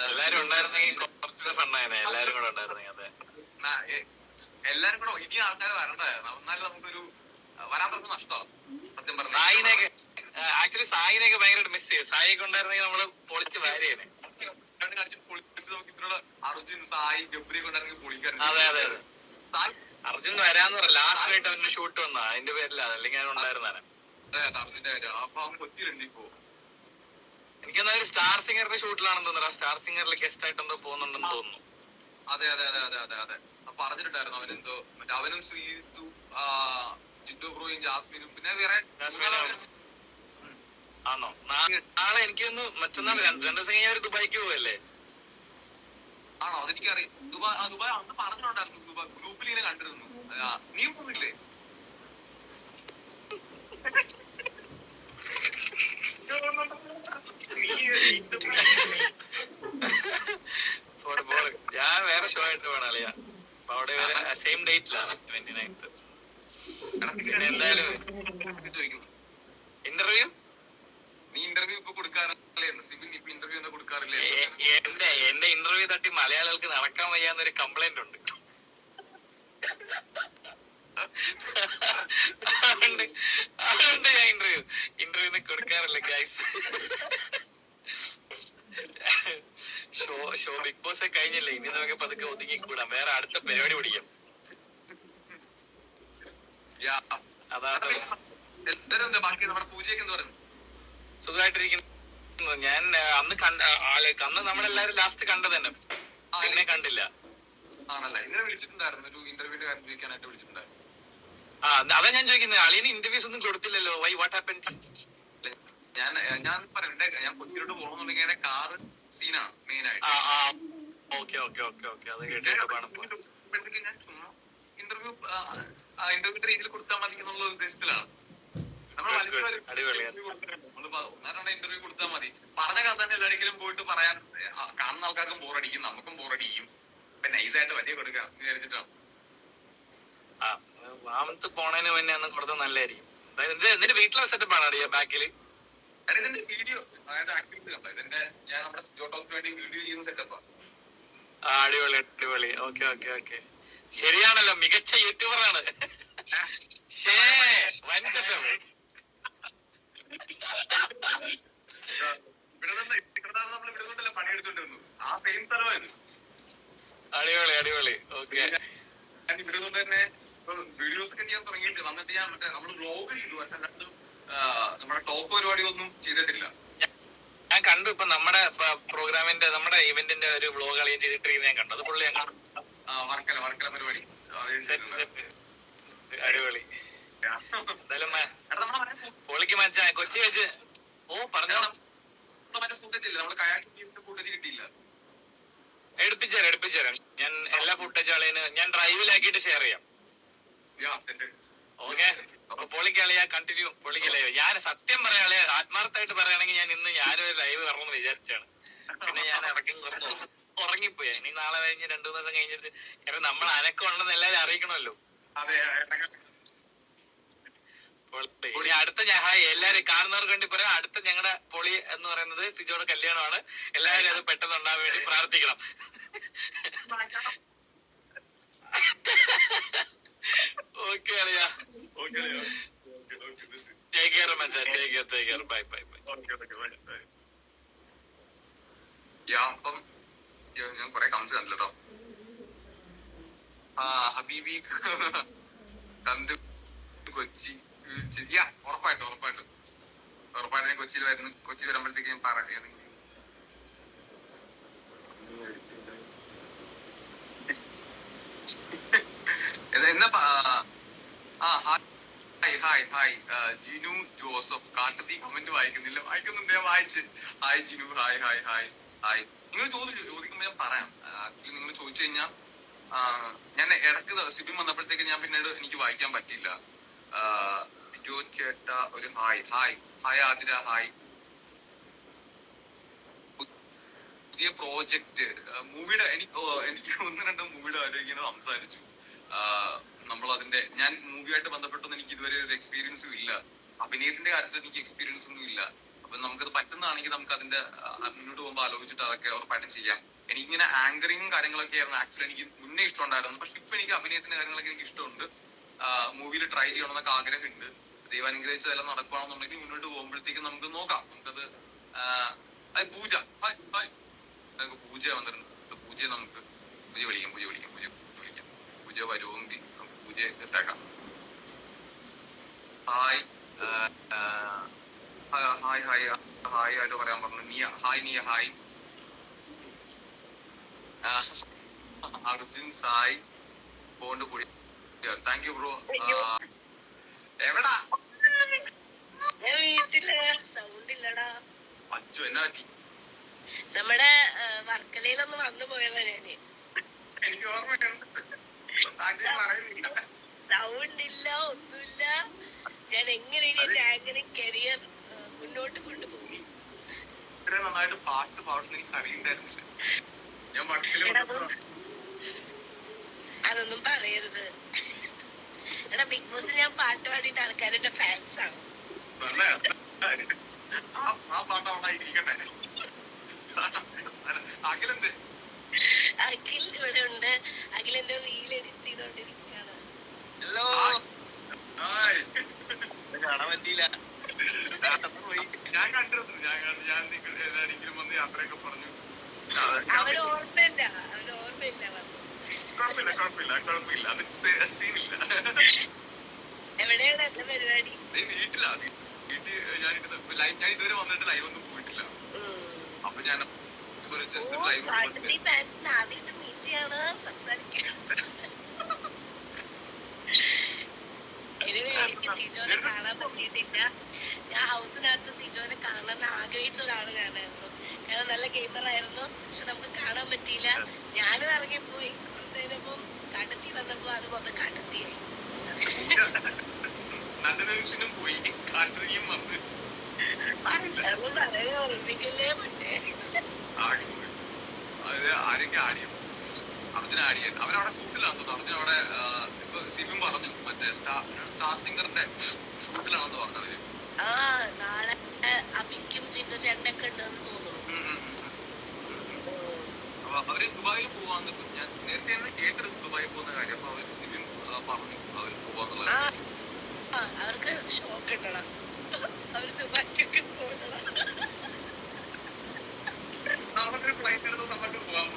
Speaker 2: എല്ലാരും ഉണ്ടായിരുന്നെങ്കിൽ കുറച്ചുകൂടെ ഫണ്ണായിരുന്നു. എല്ലാരും കൂടെ ഉണ്ടായിരുന്നെങ്കിൽ. അതെ,
Speaker 1: എല്ലാരും കൂടെ ഇനി ആൾക്കാർ വരണ്ടായിരുന്നു. എന്നാലും നമുക്കൊരു വരാൻ പറ്റുന്ന നഷ്ടമാണ് സത്യം പറഞ്ഞു.
Speaker 2: സായിനെയൊക്കെ ആക്ച്വലി സായിനെയൊക്കെ ഭയങ്കരമായിട്ട് മിസ് ചെയ്യും. സായിയൊക്കെ ഉണ്ടായിരുന്നെങ്കിൽ നമ്മള് പൊളിച്ച് വാരിയേനെ.
Speaker 1: അർജുൻ, സായി, ഗബ്രി കൊണ്ടായിരുന്നെങ്കിൽ പൊളിക്കാൻ.
Speaker 2: അതെ അതെ അതെ. അർജുൻ വരാന്ന് പറ, ലാസ്റ്റ് ആയിട്ട് അവന്റെ ഷൂട്ട് വന്നാ, അതിന്റെ പേരില്ല. അല്ലെങ്കിൽ ഞാൻ ഉണ്ടായിരുന്നാണ്.
Speaker 1: അർജുന്റെ കാര്യം. അപ്പൊ അവൻ കൊച്ചിയിലുണ്ട് ഇപ്പോ.
Speaker 2: എനിക്കെന്നാ ഒരു സ്റ്റാർ സിംഗറിന്റെ ഷൂട്ടിലാണെന്ന് തോന്നുന്നു. സ്റ്റാർ സിംഗറിൽ ഗസ്റ്റ് ആയിട്ടെന്തോ പോകുന്നുണ്ടെന്ന് തോന്നുന്നു.
Speaker 1: അതെ അതെ അതെ അതെ അതെ അതെ. അപ്പൊ പറഞ്ഞിട്ടുണ്ടായിരുന്നു അവനെന്തോ, മറ്റേ അവനും ശ്രീതു, ജിത്തു ബ്രോയും ജാസ്മിനും പിന്നെ വേറെ
Speaker 2: ആണോ? നാളെ എനിക്കൊന്ന് മറ്റന്നാൾ 2 ദിവസം കഴിഞ്ഞാൽ ദുബായിക്ക് പോവല്ലേ?
Speaker 1: ആണോ? അതെനിക്കറിയാം. ദുബായ് അന്ന് പറഞ്ഞിട്ടുണ്ടായിരുന്നു. ദുബായ് ഗ്രൂപ്പിൽ ഇങ്ങനെ കണ്ടിരുന്നു. നീ പോയില്ലേ?
Speaker 2: ഞാൻ വേറെ ഷോ ആയിട്ട് വേണം അളിയാ. അപ്പൊ അവിടെ സെയിം ഡേറ്റിലാണ് 29th. പിന്നെ എന്തായാലും ഇന്റർവ്യൂ
Speaker 1: നീ ഇന്റർവ്യൂ ഇപ്പൊ കൊടുക്കാറില്ലേ? സിബിൻ ഇപ്പൊ ഇന്റർവ്യൂ ഒന്നും കൊടുക്കാറില്ലേ?
Speaker 2: എന്റെ ഇന്റർവ്യൂ തട്ടി മലയാളികൾക്ക് നടക്കാൻ വയ്യാന്നൊരു കംപ്ലൈന്റ് ഉണ്ട്. അതുകൊണ്ട് ഞാൻ ഇന്റർവ്യൂ കൊടുക്കാറില്ല ഗൈസ്. ഷോ ബിഗ് ബോസ് കഴിഞ്ഞില്ലേ, ഇനി നമുക്ക് പതുക്കെ ഒതുങ്ങിക്കൂടാം, വേറെ അടുത്ത പരിപാടി പിടിക്കാം. സുഖമായിട്ടിരിക്കുന്നു. ഞാൻ അന്ന് നമ്മളെല്ലാരും ലാസ്റ്റ് കണ്ടത് തന്നെ, പിന്നെ കണ്ടില്ല.
Speaker 1: ആണല്ലേ? ഇങ്ങനെ വിളിച്ചിട്ടുണ്ടായിരുന്നു, ഒരു ഇന്റർവ്യൂവിന്റെ കാര്യം ചോദിക്കാനായിട്ട് വിളിച്ചിട്ടുണ്ടായിരുന്നു.
Speaker 2: അതാ ഞാൻ ചോദിക്കുന്നത്, അളിയന് ഇന്റർവ്യൂസ് ഒന്നും കൊടുത്തില്ലല്ലോ. Y, what happened?
Speaker 1: ഞാൻ പറയണ്ടേ, ഞാൻ കൊച്ചിയിലോട്ട് പോകണമെന്നുണ്ടെങ്കിൽ കാറ് സീനാണ് മെയിൻ ആയിട്ട്.
Speaker 2: ഓക്കെ ഓക്കെ ഓക്കെ ഓക്കെ, അത് കേട്ടിട്ട്
Speaker 1: ഞാൻ ചുമ്മാ ഇന്റർവ്യൂ രീതിയിൽ കൊടുത്താൽ മതി എന്നുള്ള ഉദ്ദേശത്തിലാണ്. ഇന്റർവ്യൂ കൊടുത്താൽ മതി. പറഞ്ഞ കഥ തന്നെ എല്ലാടെങ്കിലും പോയിട്ട് പറയാൻ കാണുന്ന ആൾക്കാർക്കും ബോറടിക്കും, നമുക്കും ബോറടിക്കും. ഇപ്പൊ നൈസായിട്ട് വലിയ കൊടുക്കാം വിചാരിച്ചിട്ടാണ്.
Speaker 2: വാമത്ത് പോണതിന് മുന്നേ ഒന്ന് കൊടുത്താൽ നല്ലതായിരിക്കും. എന്നിട്ട് വീട്ടിലെ സെറ്റപ്പ് ആണ് അറിയാം ബാക്കില്.
Speaker 1: ഇതിന്റെ വീഡിയോ, അതായത് ആക്ടിവിറ്റി കണ്ടോ? ഇതിന്റെ ഞാൻ നമ്മുടെ ജോട്ടോക്ക് വേണ്ടി വീഡിയോ ചെയ്യുന്ന സെറ്റപ്പാ.
Speaker 2: അടിപൊളി അടിപൊളി. Okay okay okay. ശരിയാണല്ലോ, മികച്ച യൂട്യൂബറാണ്.
Speaker 1: പണിയെടുത്തോണ്ടിരുന്നു ആ സെയിം സ്ഥലമായിരുന്നു.
Speaker 2: അടിപൊളി അടിപൊളി. ഓക്കെ.
Speaker 1: ഞാൻ ഇവിടെ കൊണ്ട് തന്നെ വീഡിയോസ് ഒക്കെ ചെയ്യാൻ തുടങ്ങിയിട്ട് വന്നിട്ട് ഞാൻ മറ്റേ നമ്മള് വ്ലോഗ് ചെയ്തു, പക്ഷെ അല്ലാണ്ട് നമ്മുടെ ടോക്ക് പരിപാടിയൊന്നും ചെയ്തിട്ടില്ല.
Speaker 2: ഞാൻ കണ്ടു ഇപ്പൊ നമ്മുടെ പ്രോഗ്രാമിന്റെ, നമ്മുടെ ഇവന്റിന്റെ ഒരു വ്ലോഗ് അളിയും ചെയ്തിട്ടിരിക്കുന്നത് ഞാൻ കണ്ടു. അത് പുള്ളി ഞാൻ കണ്ടു.
Speaker 1: വർക്കല പരിപാടി
Speaker 2: അടിപൊളി. എന്തായാലും പൊളിക്ക് മച്ചാ കൊച്ചി വെച്ച്. ഓ പറഞ്ഞോ.
Speaker 1: മറ്റേ ഫുട്ടേജ് ഇല്ല, നമ്മള് കയാക്കിംഗ് ഫുട്ടേജ് കിട്ടിയില്ല.
Speaker 2: എടുപ്പിച്ചുതരാം. ഞാൻ എല്ലാ ഫുട്ടേജ് ആളേന് ഞാൻ ഡ്രൈവിലാക്കിയിട്ട് ഷെയർ ചെയ്യാം. ഓക്കെ, പൊളിക്കളിയാ, കണ്ടിന്യൂ പൊളിക്കലേ. ഞാൻ സത്യം പറയാളെ, ആത്മാർത്ഥമായിട്ട് പറയുകയാണെങ്കിൽ ഞാൻ ഇന്ന് ഞാനൊരു ലൈവ് വരണമെന്ന് വിചാരിച്ചാണ്. പിന്നെ ഞാൻ ഇറക്കി ഉറങ്ങിപ്പോയി. ഇനി നാളെ കഴിഞ്ഞ് 2 ദിവസം കഴിഞ്ഞിട്ട്, കാരണം നമ്മൾ അനക്കം ഉണ്ടെന്ന് എല്ലാവരും അറിയിക്കണമല്ലോ. ഇനി അടുത്ത എല്ലാരും കാണുന്നവർക്ക് വേണ്ടി പറയാം, അടുത്ത ഞങ്ങളുടെ പൊളി എന്ന് പറയുന്നത് സിജോയുടെ കല്യാണമാണ്. എല്ലാവരും അത് പെട്ടെന്ന് ഉണ്ടാകാൻ വേണ്ടി പ്രാർത്ഥിക്കണം. ഓക്കെ അളിയാ, ടേക്ക് കെയർ മച്ചാ, take care, bye bye bye.
Speaker 1: അപ്പം ഞാൻ കൊറേ കമന്റ്സ് കണ്ടില്ലോ. ഹബീബി കണ്ട് കൊച്ചി, ഉറപ്പായിട്ടും ഞാൻ കൊച്ചിയിൽ വരുമ്പോഴത്തേക്ക് ഞാൻ പറയാം. എന്നാ ഹായ് ജിനു ജോസഫ്. കാട്ടത്തി കമന്റ് വായിക്കുന്നുണ്ട്, ഞാൻ വായിച്ച്. Hi Jinu, hi. നിങ്ങൾ ചോദിക്കുമ്പോ ഞാൻ പറയാം. ആക്ച്വലി നിങ്ങൾ ചോദിച്ചു കഴിഞ്ഞാൽ ഞാൻ ഇടക്ക് സിബിൻ വന്നപ്പോഴത്തേക്ക് ഞാൻ പിന്നീട് എനിക്ക് വായിക്കാൻ പറ്റില്ല. ജോ ചേട്ട ഒരു ഹായ് ആതിര, ഹായ്. പുതിയ പ്രോജക്റ്റ് മൂവിയുടെ എനിക്ക് 1-2 മൂവിയുടെ കാര്യം ഇങ്ങനെ സംസാരിച്ചു. ഞാൻ മൂവിയായിട്ട് ബന്ധപ്പെട്ടൊന്നും എനിക്ക് ഇതുവരെ ഒരു എക്സ്പീരിയൻസും ഇല്ല. അഭിനയത്തിന്റെ കാര്യത്തിൽ എനിക്ക് എക്സ്പീരിയൻസ് ഒന്നും ഇല്ല. അപ്പൊ നമുക്കത് പറ്റുന്നതാണെങ്കിൽ നമുക്ക് അതിന്റെ മുന്നോട്ട് പോകുമ്പോൾ ആലോചിച്ചിട്ട് അതൊക്കെ ഉറപ്പായിട്ടും ചെയ്യാം. എനിക്കിങ്ങനെ ആങ്കറിങ്ങും കാര്യങ്ങളൊക്കെ ആയിരുന്നു ആക്ച്വലി എനിക്ക് മുന്നേ ഇഷ്ടമുണ്ടായിരുന്നു. പക്ഷെ ഇപ്പൊ എനിക്ക് അഭിനയത്തിന്റെ കാര്യങ്ങളൊക്കെ എനിക്ക് ഇഷ്ടമുണ്ട്. മൂവിയിൽ ട്രൈ ചെയ്യണമെന്നൊക്കെ ആഗ്രഹമുണ്ട്. ദൈവം അനുഗ്രഹിച്ച് എല്ലാം നടക്കുകയാണെന്നുണ്ടെങ്കിൽ മുന്നോട്ട് പോകുമ്പോഴത്തേക്കും നമുക്ക് നോക്കാം. നമുക്കത് പൂജ പൂജ വന്നിട്ടുണ്ട്. പൂജയെ നമുക്ക് പൂജ വിളിക്കാം. പൂജ വരുമെങ്കിൽ നമുക്ക് പൂജയെ എത്താക്കാം. ഹായ് ആയിട്ട് പറയാൻ പറഞ്ഞു. നിയ ഹായ്. അർജുൻ സായ് ബോണ്ട് കൂടി, താങ്ക് യു ബ്രോ. എവിടാ അച്ചു? എന്നാ പറ്റി?
Speaker 3: നമ്മുടെ വർക്കലയിലൊന്ന് വന്നു പോയതാ ഞാന്.
Speaker 1: എനിക്ക് ഓർമ്മയുണ്ട്.
Speaker 3: സൗണ്ട് ഇല്ല, ഒന്നുമില്ല. ഞാൻ എങ്ങനെ ആങ്കറിംഗ് കരിയർ മുന്നോട്ട് കൊണ്ടുപോകും?
Speaker 1: ഇത്ര നന്നായിട്ട് പാട്ട് പാടുന്ന എനിക്ക് അറിയണ്ടായിരുന്നില്ല. ഞാൻ
Speaker 3: അതൊന്നും പറയരുത്. എടാ, ബിഗ് ബോസ് ഞാൻ പാട്ട് പാടിയിട്ട് ആൾക്കാരെന്റെ ഫാൻസ് ആണ്. അഖിൽ ഇവിടെ ഉണ്ട്. അഖിൽ എന്റെ റീൽ എഡിറ്റ് ചെയ്തോണ്ടിരിക്കുകയാണ്.
Speaker 2: ഹലോ, കാണാൻ പറ്റിയില്ല.
Speaker 1: ഞാൻ കണ്ടിരുന്നു. ഞാൻ എല്ലാരെങ്കിലും വന്ന് യാത്രയൊക്കെ പറഞ്ഞു.
Speaker 3: അവന് ഓർമ്മയില്ല.
Speaker 1: കുഴപ്പമില്ല, അത് സീനില്ല.
Speaker 3: എവിടെയാണ് എന്റെ പരിപാടി?
Speaker 1: വീട്ടിലാ. ഞാൻ ഇതുവരെ വന്നിട്ട് ലൈവ് ഒന്നും പോയിട്ടില്ല. അപ്പൊ ഞാൻ
Speaker 3: എനിക്ക് സിജോനെ കാണാൻ പറ്റിയിട്ടില്ല. ഞാൻ ഹൗസിനകത്ത് സിജോനെ കാണാൻ ആഗ്രഹിച്ച ഒരാള് ഞാനായിരുന്നു. കാരണം നല്ല ഗെയിമറായിരുന്നു. പക്ഷെ നമുക്ക് കാണാൻ പറ്റിയില്ല. ഞാനും ഇറങ്ങിപ്പോയി. കുറച്ച് കഴിഞ്ഞപ്പം കടത്തി വന്നപ്പോ അത് മൊത്തം കടത്തിയായി.
Speaker 1: പോയി കാട്ടിയും വന്ന്
Speaker 3: ഓർമ്മിക്കല്ലേ പറ്റേ.
Speaker 1: ആരൊക്കെ ആടിയോ? അർജുന ആടിയൻ അവരവിടെ ഷൂട്ടിലാണെന്ന് തോന്നുന്നു. അർജുന അവിടെ ഇപ്പൊ സിബിൻ പറഞ്ഞു മറ്റേ സ്റ്റാർ സിംഗറിന്റെ ഷൂട്ടിലാണെന്ന് പറഞ്ഞു അവര്.
Speaker 3: നാളെ അഭിക്കും ചിന്നു ചേട്ടനൊക്കെ ഉണ്ടെന്ന് തോന്നുന്നു.
Speaker 1: അവര് ദുബായിൽ പോവാന്ന് ഞാൻ നേരത്തെ കേട്ടിരുന്നു, ദുബായിൽ പോകുന്ന കാര്യം. അപ്പൊ അവര് സിബിൻ പറഞ്ഞു അവര് പോവാന്നുള്ള.
Speaker 3: അവർക്ക് ഷോക്ക് ഇടണം. അവര് ദുബായിക്കൊക്കെ പോകണം.
Speaker 1: നമുക്കൊരു ഫ്ലൈറ്റ് എടുത്ത് നമുക്ക് പോവാം.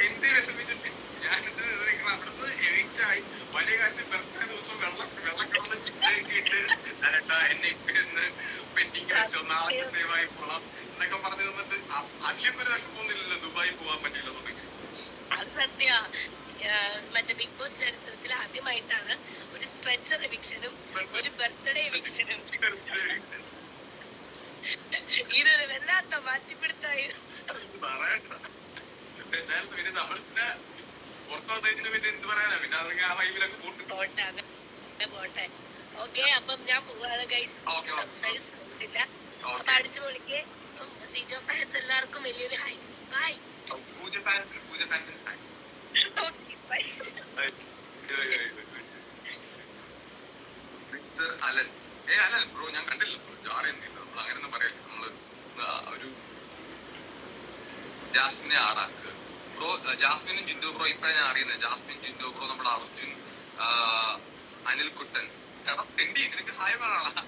Speaker 1: എന്ത് വിഷമിച്ചിട്ട് ഞാനിത് അവിടുന്ന് എവിക്റ്റായി. വലിയ കാര്യത്തിൽ ബർത്ത്ഡേ ദിവസം വെള്ളക്കടന്ന് ചിട്ടയൊക്കെ ഇട്ട് എന്നെ ഇന്ന് പെൻഡിങ് വെച്ചോ, നാളെ സേവായി പോകണം എന്നൊക്കെ പറഞ്ഞു തന്നിട്ട് അതിലൊക്കെ ഒരു വിഷമമൊന്നുമില്ലല്ലോ ദുബായി പോവാൻ പറ്റില്ല.
Speaker 3: അത് സത്യ മറ്റേ ബിഗ് ബോസ് ചരിത്രത്തിൽ ആദ്യമായിട്ടാണ് ഒരു സ്ട്രെച്ചർ എവിക്ഷനും ഒരു ബർത്ത്ഡേ എവിക്ഷനും. ഇതൊരു വല്ലാത്ത മാറ്റിപ്പിടുത്തായി. പോട്ടെ ഓക്കെ. അപ്പം ഞാൻ പോവാണ് ഗൈസ്, സംസാരിച്ചില്ല. അപ്പൊ അടിച്ചു പൊളിക്ക്. സിജോ ഫാൻസ് എല്ലാവർക്കും വലിയൊരു hi. Bye.
Speaker 1: Alan Alan bro ഞാൻ കണ്ടില്ല ബ്രോ. ജാറിയൊന്നുമില്ല, നമ്മൾ അങ്ങനെയൊന്നും പറയില്ല. നമ്മള് ഒരു ജാസ്മിനെ ആടാക്ക് ബ്രോ. ജാസ്മിനും ജിൻഡോ ബ്രോ ഇപ്പഴാണ് ഞാൻ അറിയുന്നത്. ജാസ്മിൻ, ജിൻഡോ ബ്രോ, നമ്മുടെ അർജുൻ, അനിൽ കുട്ടൻ. എടാ തെണ്ടി നിനക്ക് ഹായ് പറയാ.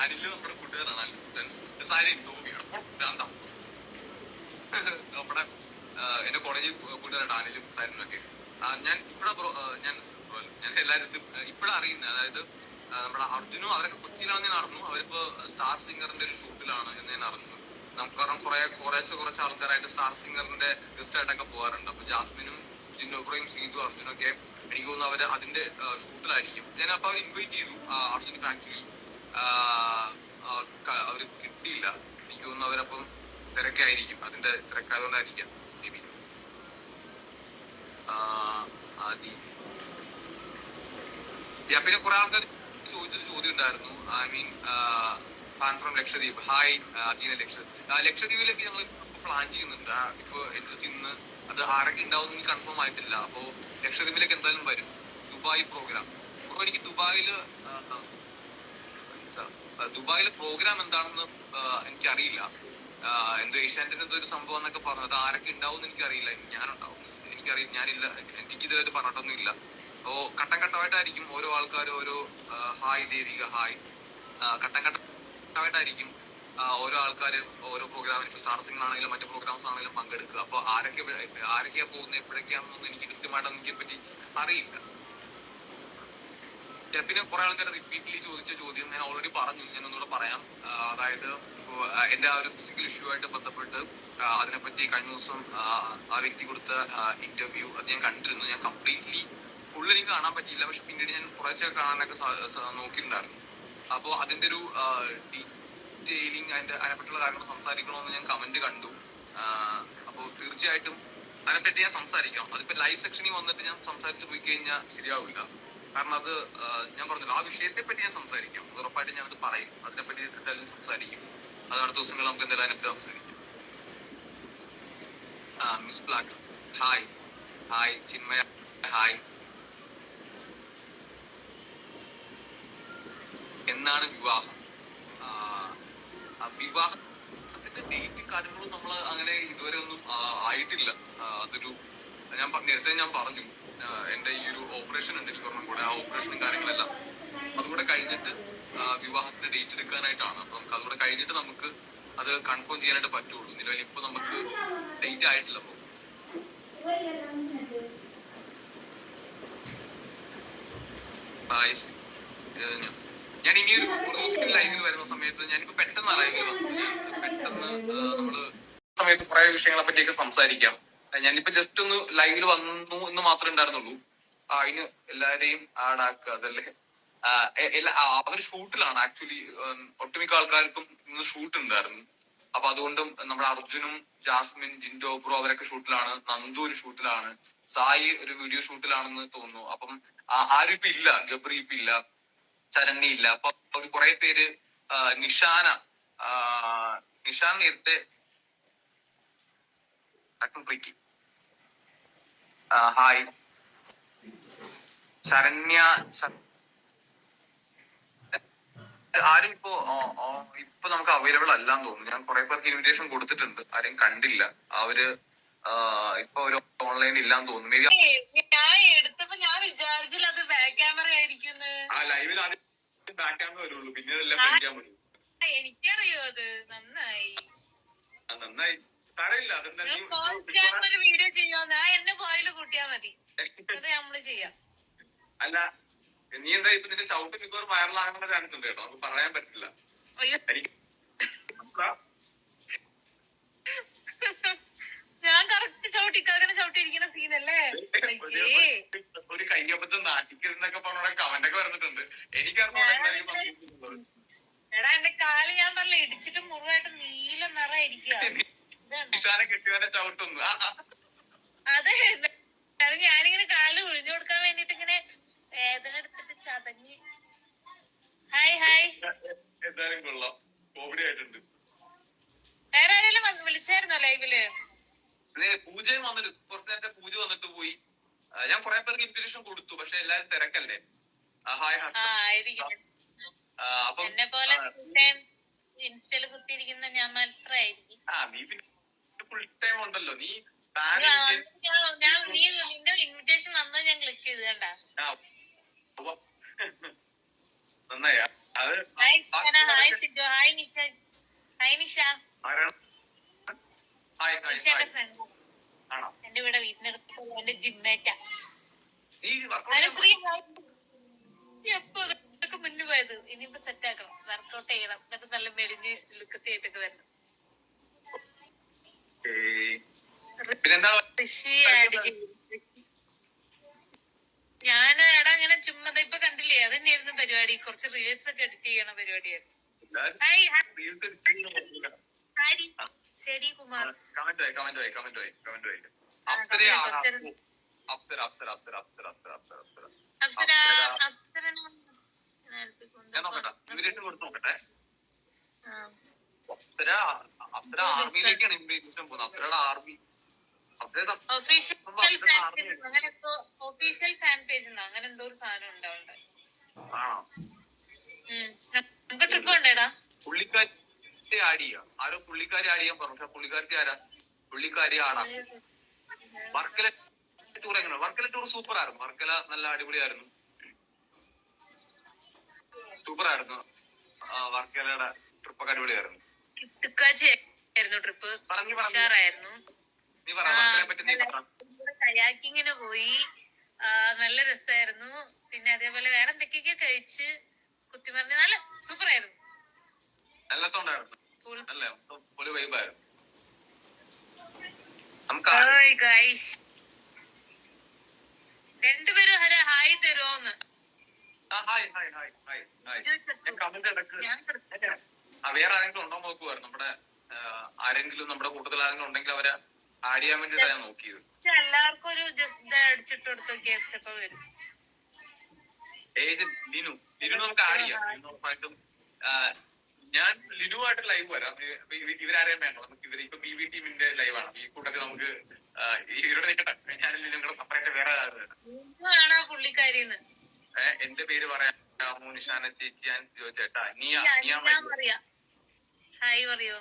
Speaker 1: അനില് നമ്മുടെ കൂട്ടുകാരാണ്. അനിൽ കുട്ടൻ, സാരി ടോബി നമ്മുടെ എന്റെ കോളേജിൽ കൂട്ടുകാരാണ് അനിലും സാരിനും ഒക്കെ. ഞാൻ ഞാൻ എല്ലാവരും ഇപ്പഴാണ് അറിയുന്നത്. അതായത് നമ്മുടെ അർജുനും അവരൊക്കെ കൊച്ചിയിലാണെന്ന് ഞാൻ അറിഞ്ഞു. അവരിപ്പോ സ്റ്റാർ സിംഗറിന്റെ ഒരു ഷൂട്ടിലാണ് എന്ന് ഞാൻ അറിഞ്ഞു. നമുക്കറിയാം കുറച്ച് ആൾക്കാരായിട്ട് സ്റ്റാർ സിംഗറിന്റെ ഗസ്റ്റ് ആയിട്ടൊക്കെ പോകാറുണ്ട്. അപ്പൊ ജാസ്മിനും ജിന്നോബ്രോയും സീതു അർജുനും ഒക്കെ എനിക്ക് തോന്നുന്നു അവര് അതിന്റെ ഷൂട്ടിലായിരിക്കും. ഞാൻ അപ്പൊ അവർ ഇൻവൈറ്റ് ചെയ്തു. അർജുനിക്ക് ആക്ച്വലി അവര് കിട്ടിയില്ല. എനിക്ക് തോന്നുന്നു അവരപ്പം തിരക്കായിരിക്കും. അതിന്റെ തിരക്കായതുകൊണ്ടായിരിക്കാം മേ ബി. പിന്നെ കുറെ ആൾക്കാർ ചോദിച്ചൊരു ചോദ്യം ഉണ്ടായിരുന്നു. I mean fan from Lakshadweep. Hi Adeena. ലക്ഷദ്വീപിലേക്ക് ഞങ്ങൾ പ്ലാൻ ചെയ്യുന്നുണ്ട്. ഇപ്പൊ എനിക്ക് ഇന്ന് അത് ആരൊക്കെ ഉണ്ടാവും എനിക്ക് കൺഫേം ആയിട്ടില്ല. അപ്പോ ലക്ഷദ്വീപിലേക്ക് എന്തായാലും വരും. Dubai program. അപ്പൊ എനിക്ക് ദുബായില് പ്രോഗ്രാം എന്താണെന്ന് എനിക്കറിയില്ല. എന്തോ ഏഷ്യാനെറ്റിന്റെ എന്തോ ഒരു സംഭവം എന്നൊക്കെ പറഞ്ഞു. അത് ആരൊക്കെ ഉണ്ടാവും എന്ന് എനിക്കറിയില്ല. ഞാനുണ്ടാവും എനിക്കറിയില്ല. ഞാനില്ല, എനിക്ക് ഇതുവരെ പറഞ്ഞിട്ടൊന്നും ഇല്ല. അപ്പോ ഘട്ടം ഘട്ടമായിട്ടായിരിക്കും ഓരോ ആൾക്കാരും ഓരോ ഹായ് ദേവിക ഹായ് ഘട്ടം ഘട്ടമായിട്ടായിരിക്കും ഓരോ ആൾക്കാർ ഓരോ പ്രോഗ്രാമിന്. ഇപ്പൊ സ്റ്റാർ സിംഗർ ആണെങ്കിലും മറ്റു പ്രോഗ്രാംസ് ആണെങ്കിലും പങ്കെടുക്കുക. അപ്പൊ ആരൊക്കെയാ പോകുന്നത് എപ്പോഴൊക്കെയാണെന്നൊന്നും എനിക്ക് കൃത്യമായിട്ട് എനിക്ക് പറ്റി അറിയില്ല. പിന്നെ കുറെ ആൾക്കാർ റിപ്പീറ്റ്ലി ചോദിച്ച ചോദ്യം ഞാൻ ഓൾറെഡി പറഞ്ഞു. ഞാൻ ഒന്നുകൂടെ പറയാം. അതായത് എന്റെ ആ ഒരു ഫിസിക്കൽ ഇഷ്യൂ ആയിട്ട് ബന്ധപ്പെട്ട് അതിനെപ്പറ്റി കഴിഞ്ഞ ദിവസം ആ വ്യക്തി കൊടുത്ത ഇന്റർവ്യൂ അത് ഞാൻ കണ്ടിരുന്നു. ഞാൻ കംപ്ലീറ്റ്ലി ഫുള്ള് എനിക്ക് കാണാൻ പറ്റിയില്ല. പക്ഷെ പിന്നീട് ഞാൻ കുറച്ചൊക്കെ കാണാനൊക്കെ നോക്കിയിട്ടുണ്ടായിരുന്നു. അപ്പോ അതിന്റെ ഒരു ഡീറ്റെയിലിംഗ് അതിനെപ്പറ്റിയുള്ള കാര്യങ്ങൾ സംസാരിക്കണമെന്ന് ഞാൻ കമന്റ് കണ്ടു. അപ്പോൾ തീർച്ചയായിട്ടും അതിനെപ്പറ്റി ഞാൻ സംസാരിക്കാം. അതിപ്പോ ലൈവ് സെക്ഷനിൽ വന്നിട്ട് ഞാൻ സംസാരിച്ചു പോയി കഴിഞ്ഞാൽ ശരിയാവില്ല. കാരണം അത് ഞാൻ പറഞ്ഞല്ലോ, ആ വിഷയത്തെ പറ്റി ഞാൻ സംസാരിക്കാം. ഉറപ്പായിട്ട് ഞാനത് പറയും. അതിനെപ്പറ്റി എന്തായാലും സംസാരിക്കും. അത് അടുത്ത ദിവസങ്ങളിൽ നമുക്ക് എന്തായാലും അതിനെപ്പറ്റി സംസാരിക്കാം. Miss black hi. Hi Chinmaya hi. എന്നാണ് വിവാഹം? വിവാഹത്തിന്റെ ഡേറ്റ് കാര്യങ്ങളും നമ്മൾ അങ്ങനെ ഇതുവരെ ഒന്നും ആയിട്ടില്ല. അതൊരു നേരത്തെ ഞാൻ പറഞ്ഞു എന്റെ ഈ ഒരു ഓപ്പറേഷൻ ഉണ്ട് എനിക്ക് പറഞ്ഞ കൂടെ. ആ ഓപ്പറേഷനും കാര്യങ്ങളെല്ലാം അതുകൂടെ കഴിഞ്ഞിട്ട് വിവാഹത്തിന്റെ ഡേറ്റ് എടുക്കാനായിട്ടാണ്. അപ്പൊ നമുക്ക് അതുകൂടെ കഴിഞ്ഞിട്ട് നമുക്ക് അത് കൺഫേം ചെയ്യാനായിട്ട് പറ്റുള്ളൂ. നിലവിൽ ഇപ്പൊ നമുക്ക് ഡേറ്റ് ആയിട്ടില്ല. അപ്പൊ ഞാൻ ഇനി ഒരു ദിവസം ലൈവിൽ വരുന്ന സമയത്ത് ഞാനിപ്പോ പെട്ടെന്ന് ലൈവിൽ വന്നു. പെട്ടെന്ന് നമ്മള് സമയത്ത് കുറെ വിഷയങ്ങളെ പറ്റിയൊക്കെ സംസാരിക്കാം. ഞാനിപ്പോ ജസ്റ്റ് ഒന്ന് ലൈവിൽ വന്നു എന്ന് മാത്രമേ ഉണ്ടായിരുന്നുള്ളൂ. അതിന് എല്ലാരെയും ആഡാക്കുക അതല്ലേ. അവർ ഷൂട്ടിലാണ് ആക്ച്വലി. ഒട്ടുമിക്ക ആൾക്കാർക്കും ഇന്ന് ഷൂട്ട് ഉണ്ടായിരുന്നു. അപ്പൊ അതുകൊണ്ടും നമ്മുടെ അർജുനും ജാസ്മിൻ ജിൻഡോ ബ്രോ അവരൊക്കെ ഷൂട്ടിലാണ്. നന്ദു ഒരു ഷൂട്ടിലാണ്. സായി ഒരു വീഡിയോ ഷൂട്ടിലാണെന്ന് തോന്നുന്നു. അപ്പം ആരും ഇപ്പൊ ഇല്ല. ഗബ്രി ഇപ്പൊ ഇല്ല. ചരണ്യ ഇല്ല. അപ്പൊ കുറെ പേര് നിഷാന നേരത്തെ ഹായ് ശരണ്യ. ആരും ഇപ്പൊ നമുക്ക് അവൈലബിൾ അല്ലാന്ന് തോന്നുന്നു. ഞാൻ കുറെ പേർക്ക് ഇൻവിറ്റേഷൻ കൊടുത്തിട്ടുണ്ട്. ആരെയും കണ്ടില്ല. അവര് ഇപ്പൊ ഒരു ഓൺലൈൻ ഇല്ലാന്ന് തോന്നുന്നു. മേ ബി
Speaker 3: ഞാൻ എടുത്തപ്പോ ഞാൻ വിചാരിച്ചില്ല അത് ബാക്ക് ക്യാമറ ആയിരിക്കും.
Speaker 1: ആ ലൈവിൽ ആദ്യം ബാക്ക് ക്യാമറ വരുള്ളൂ. പിന്നെ അതെല്ലാം ഫ്രണ്ട് ക്യാമറ.
Speaker 3: എനിക്കറിയോ അത്. നന്നായി
Speaker 1: നന്നായി സാരമില്ല.
Speaker 3: ഒരു വീഡിയോ ചെയ്യാന്ന് എന്നെ ഫോയില് കൂട്ടിയാ മതി. അത് നമ്മള് ചെയ്യാം.
Speaker 1: അല്ല നീ എന്താ ഇപ്പൊ നിന്റെ ചവിട്ട് മിക്കവാറും വൈറലാകാനുള്ള ചാൻസ് ഉണ്ട് കേട്ടോ. നമുക്ക് പറയാൻ പറ്റില്ല.
Speaker 3: ഞാൻ കറക്റ്റ് ചവിട്ടിക്കാകനെ ചവിട്ടിയിരിക്കുന്ന സീനല്ലേ.
Speaker 1: ഒരു അടിക്കരുന്നൊക്കെ പറഞ്ഞ കമന്റ് ഒക്കെ വരുന്നിട്ടുണ്ട്. എനിക്കറിയാം.
Speaker 3: എടാ എന്റെ കാല് ഞാൻ പറഞ്ഞില്ല ഇടിച്ചിട്ട് മുറിവായിട്ട് നീല നിറയിരിക്കുക.
Speaker 1: നിഷാനെ കെട്ടിയവനെ ചവിട്ടുന്നു.
Speaker 3: അതെ അത് ഞാനിങ്ങനെ കാല് ഒഴിഞ്ഞു കൊടുക്കാൻ വേണ്ടിട്ട് ഇങ്ങനെ വേദന എടുത്തിട്ട് ചതഞ്ഞ്. Hi hi.
Speaker 1: എന്തായാലും കൊള്ളാം, കോമഡി ആയിട്ടുണ്ട്.
Speaker 3: വേറെ ആരെങ്കിലും വിളിച്ചായിരുന്നോ ലൈവില്?
Speaker 1: പൂജയും വന്നിട്ട് കുറച്ചു നേരത്തെ പൂജ വന്നിട്ട് പോയി. ഞാൻ കുറെ പേർക്ക് ഇൻവിറ്റേഷൻ കൊടുത്തു, പക്ഷെ എല്ലാരും തിരക്കല്ലേ. ഹായ്
Speaker 3: എന്നെ പോലെ ഇൻസ്റ്റയില് കുത്തിയിരിക്കുന്ന ഞാൻ മാത്രമായിരിക്കും.
Speaker 1: നീ പിന്നെ ഫുൾ ടൈം ഉണ്ടല്ലോ. നീ
Speaker 3: നിന്റെ ഇൻവിറ്റേഷൻ വന്നത് ഞാൻ ക്ലിക്ക് ചെയ്ത് കണ്ടാ.
Speaker 1: നന്നായി.
Speaker 3: Hi Sijo, hi Nisha, hi Nisha. നിഷയുടെ ഫ്രണ്ട് എന്റെ ഇവിടെ വീട്ടിനടുത്ത് എന്റെ ജിമ്മേറ്റാ. അനുശ്രീ എപ്പോ ഇതൊക്കെ മുന്നു പോയത്. ഇനിയിപ്പോ സെറ്റ് ആക്കണം, വർക്കൗട്ട് ചെയ്യണം, എന്നിട്ട് നല്ല മെലിഞ്ഞ് ലുക്കത്തി ആയിട്ടൊക്കെ വരണം. ഞാൻ എടാ അങ്ങനെ ചുമ്മാ ഇപ്പൊ കണ്ടില്ലേ, അതന്നെയായിരുന്നു പരിപാടി. കുറച്ച് റീൽസ് ഒക്കെ എഡിറ്റ് ചെയ്യണ പരിപാടിയായിരുന്നു. ശരി കുമാർ.
Speaker 1: ആർമിയിലേക്കാണ് ഇൻവിറ്റേഷൻ പോകുന്നത്. അപ്സരയുടെ ആർമി
Speaker 3: ഒഫീഷ്യൽ ഫാൻ പേജ് അങ്ങനെ എന്തോ ഒരു സാധനം ഉണ്ടാവുന്നുണ്ട്. നമുക്ക് ട്രിപ്പ് ഉണ്ടേടാ.
Speaker 1: പുള്ളിക്കാരി ആഡ് ചെയ്യാം. ആരോ പുള്ളിക്കാരി ആഡ് ചെയ്യാൻ പറഞ്ഞു. പക്ഷെ പുള്ളിക്കാരി ആരാ? പുള്ളിക്കാരി ആടാ. വർക്കല ടൂർ എങ്ങനെ? വർക്കല ടൂർ സൂപ്പർ ആയിരുന്നു. വർക്കല നല്ല അടിപൊളിയായിരുന്നു, സൂപ്പർ ആയിരുന്നു. വർക്കലയുടെ ട്രിപ്പൊക്കെ അടിപൊളിയായിരുന്നു.
Speaker 3: ട്രിപ്പ് ഉഷാറായിരുന്നു. കയാക്കിങ്ങിന് പോയി, നല്ല രസമായിരുന്നു. പിന്നെ അതേപോലെ വേറെ എന്തൊക്കെയൊക്കെ കഴിച്ച് കുത്തിമറിഞ്ഞ് നല്ല സൂപ്പർ ആയിരുന്നു.
Speaker 1: നല്ല സൗണ്ടായിരുന്നു, നല്ല പൊളി വൈബായിരുന്നു.
Speaker 3: രണ്ടുപേരും ഹായ് തരുമോന്ന്?
Speaker 1: വേറെ ആരെങ്കിലും ഉണ്ടോ നോക്കുവായിരുന്നു. നമ്മുടെ ആരെങ്കിലും നമ്മുടെ കൂട്ടത്തിൽ ആരെങ്കിലും ഉണ്ടെങ്കിൽ അവരെ ആഡ് ചെയ്യാൻ വേണ്ടിട്ടാണ് ഞാൻ നോക്കിയത്.
Speaker 3: എല്ലാവർക്കും ഒരു ജസ്റ്റ് അടിച്ചിട്ട് കൊടുത്തു വരും.
Speaker 1: ലിനു നമുക്ക് ആഡ് ചെയ്യാം. ഉറപ്പായിട്ടും ഞാൻ ലിനുവായിട്ട് ലൈവ് വരാം. ഇവരാരെയും വേണ്ട നമുക്ക്. ഇപ്പൊ BB ടീമിന്റെ ലൈവാണ് ഈ കൂട്ടത്തിൽ. നമുക്ക് ഇവരോട് നിൽക്കട്ടെ. ഞാൻ നിങ്ങളുടെ സെപ്പറേറ്റ് വേറെ
Speaker 3: പുള്ളിക്കാരിന്ന്
Speaker 1: എന്റെ പേര് പറയാം. നിഷാന ചേച്ചി, ഞാൻ ചോദിച്ചേട്ടാ.
Speaker 3: ഹായ് പറയോ?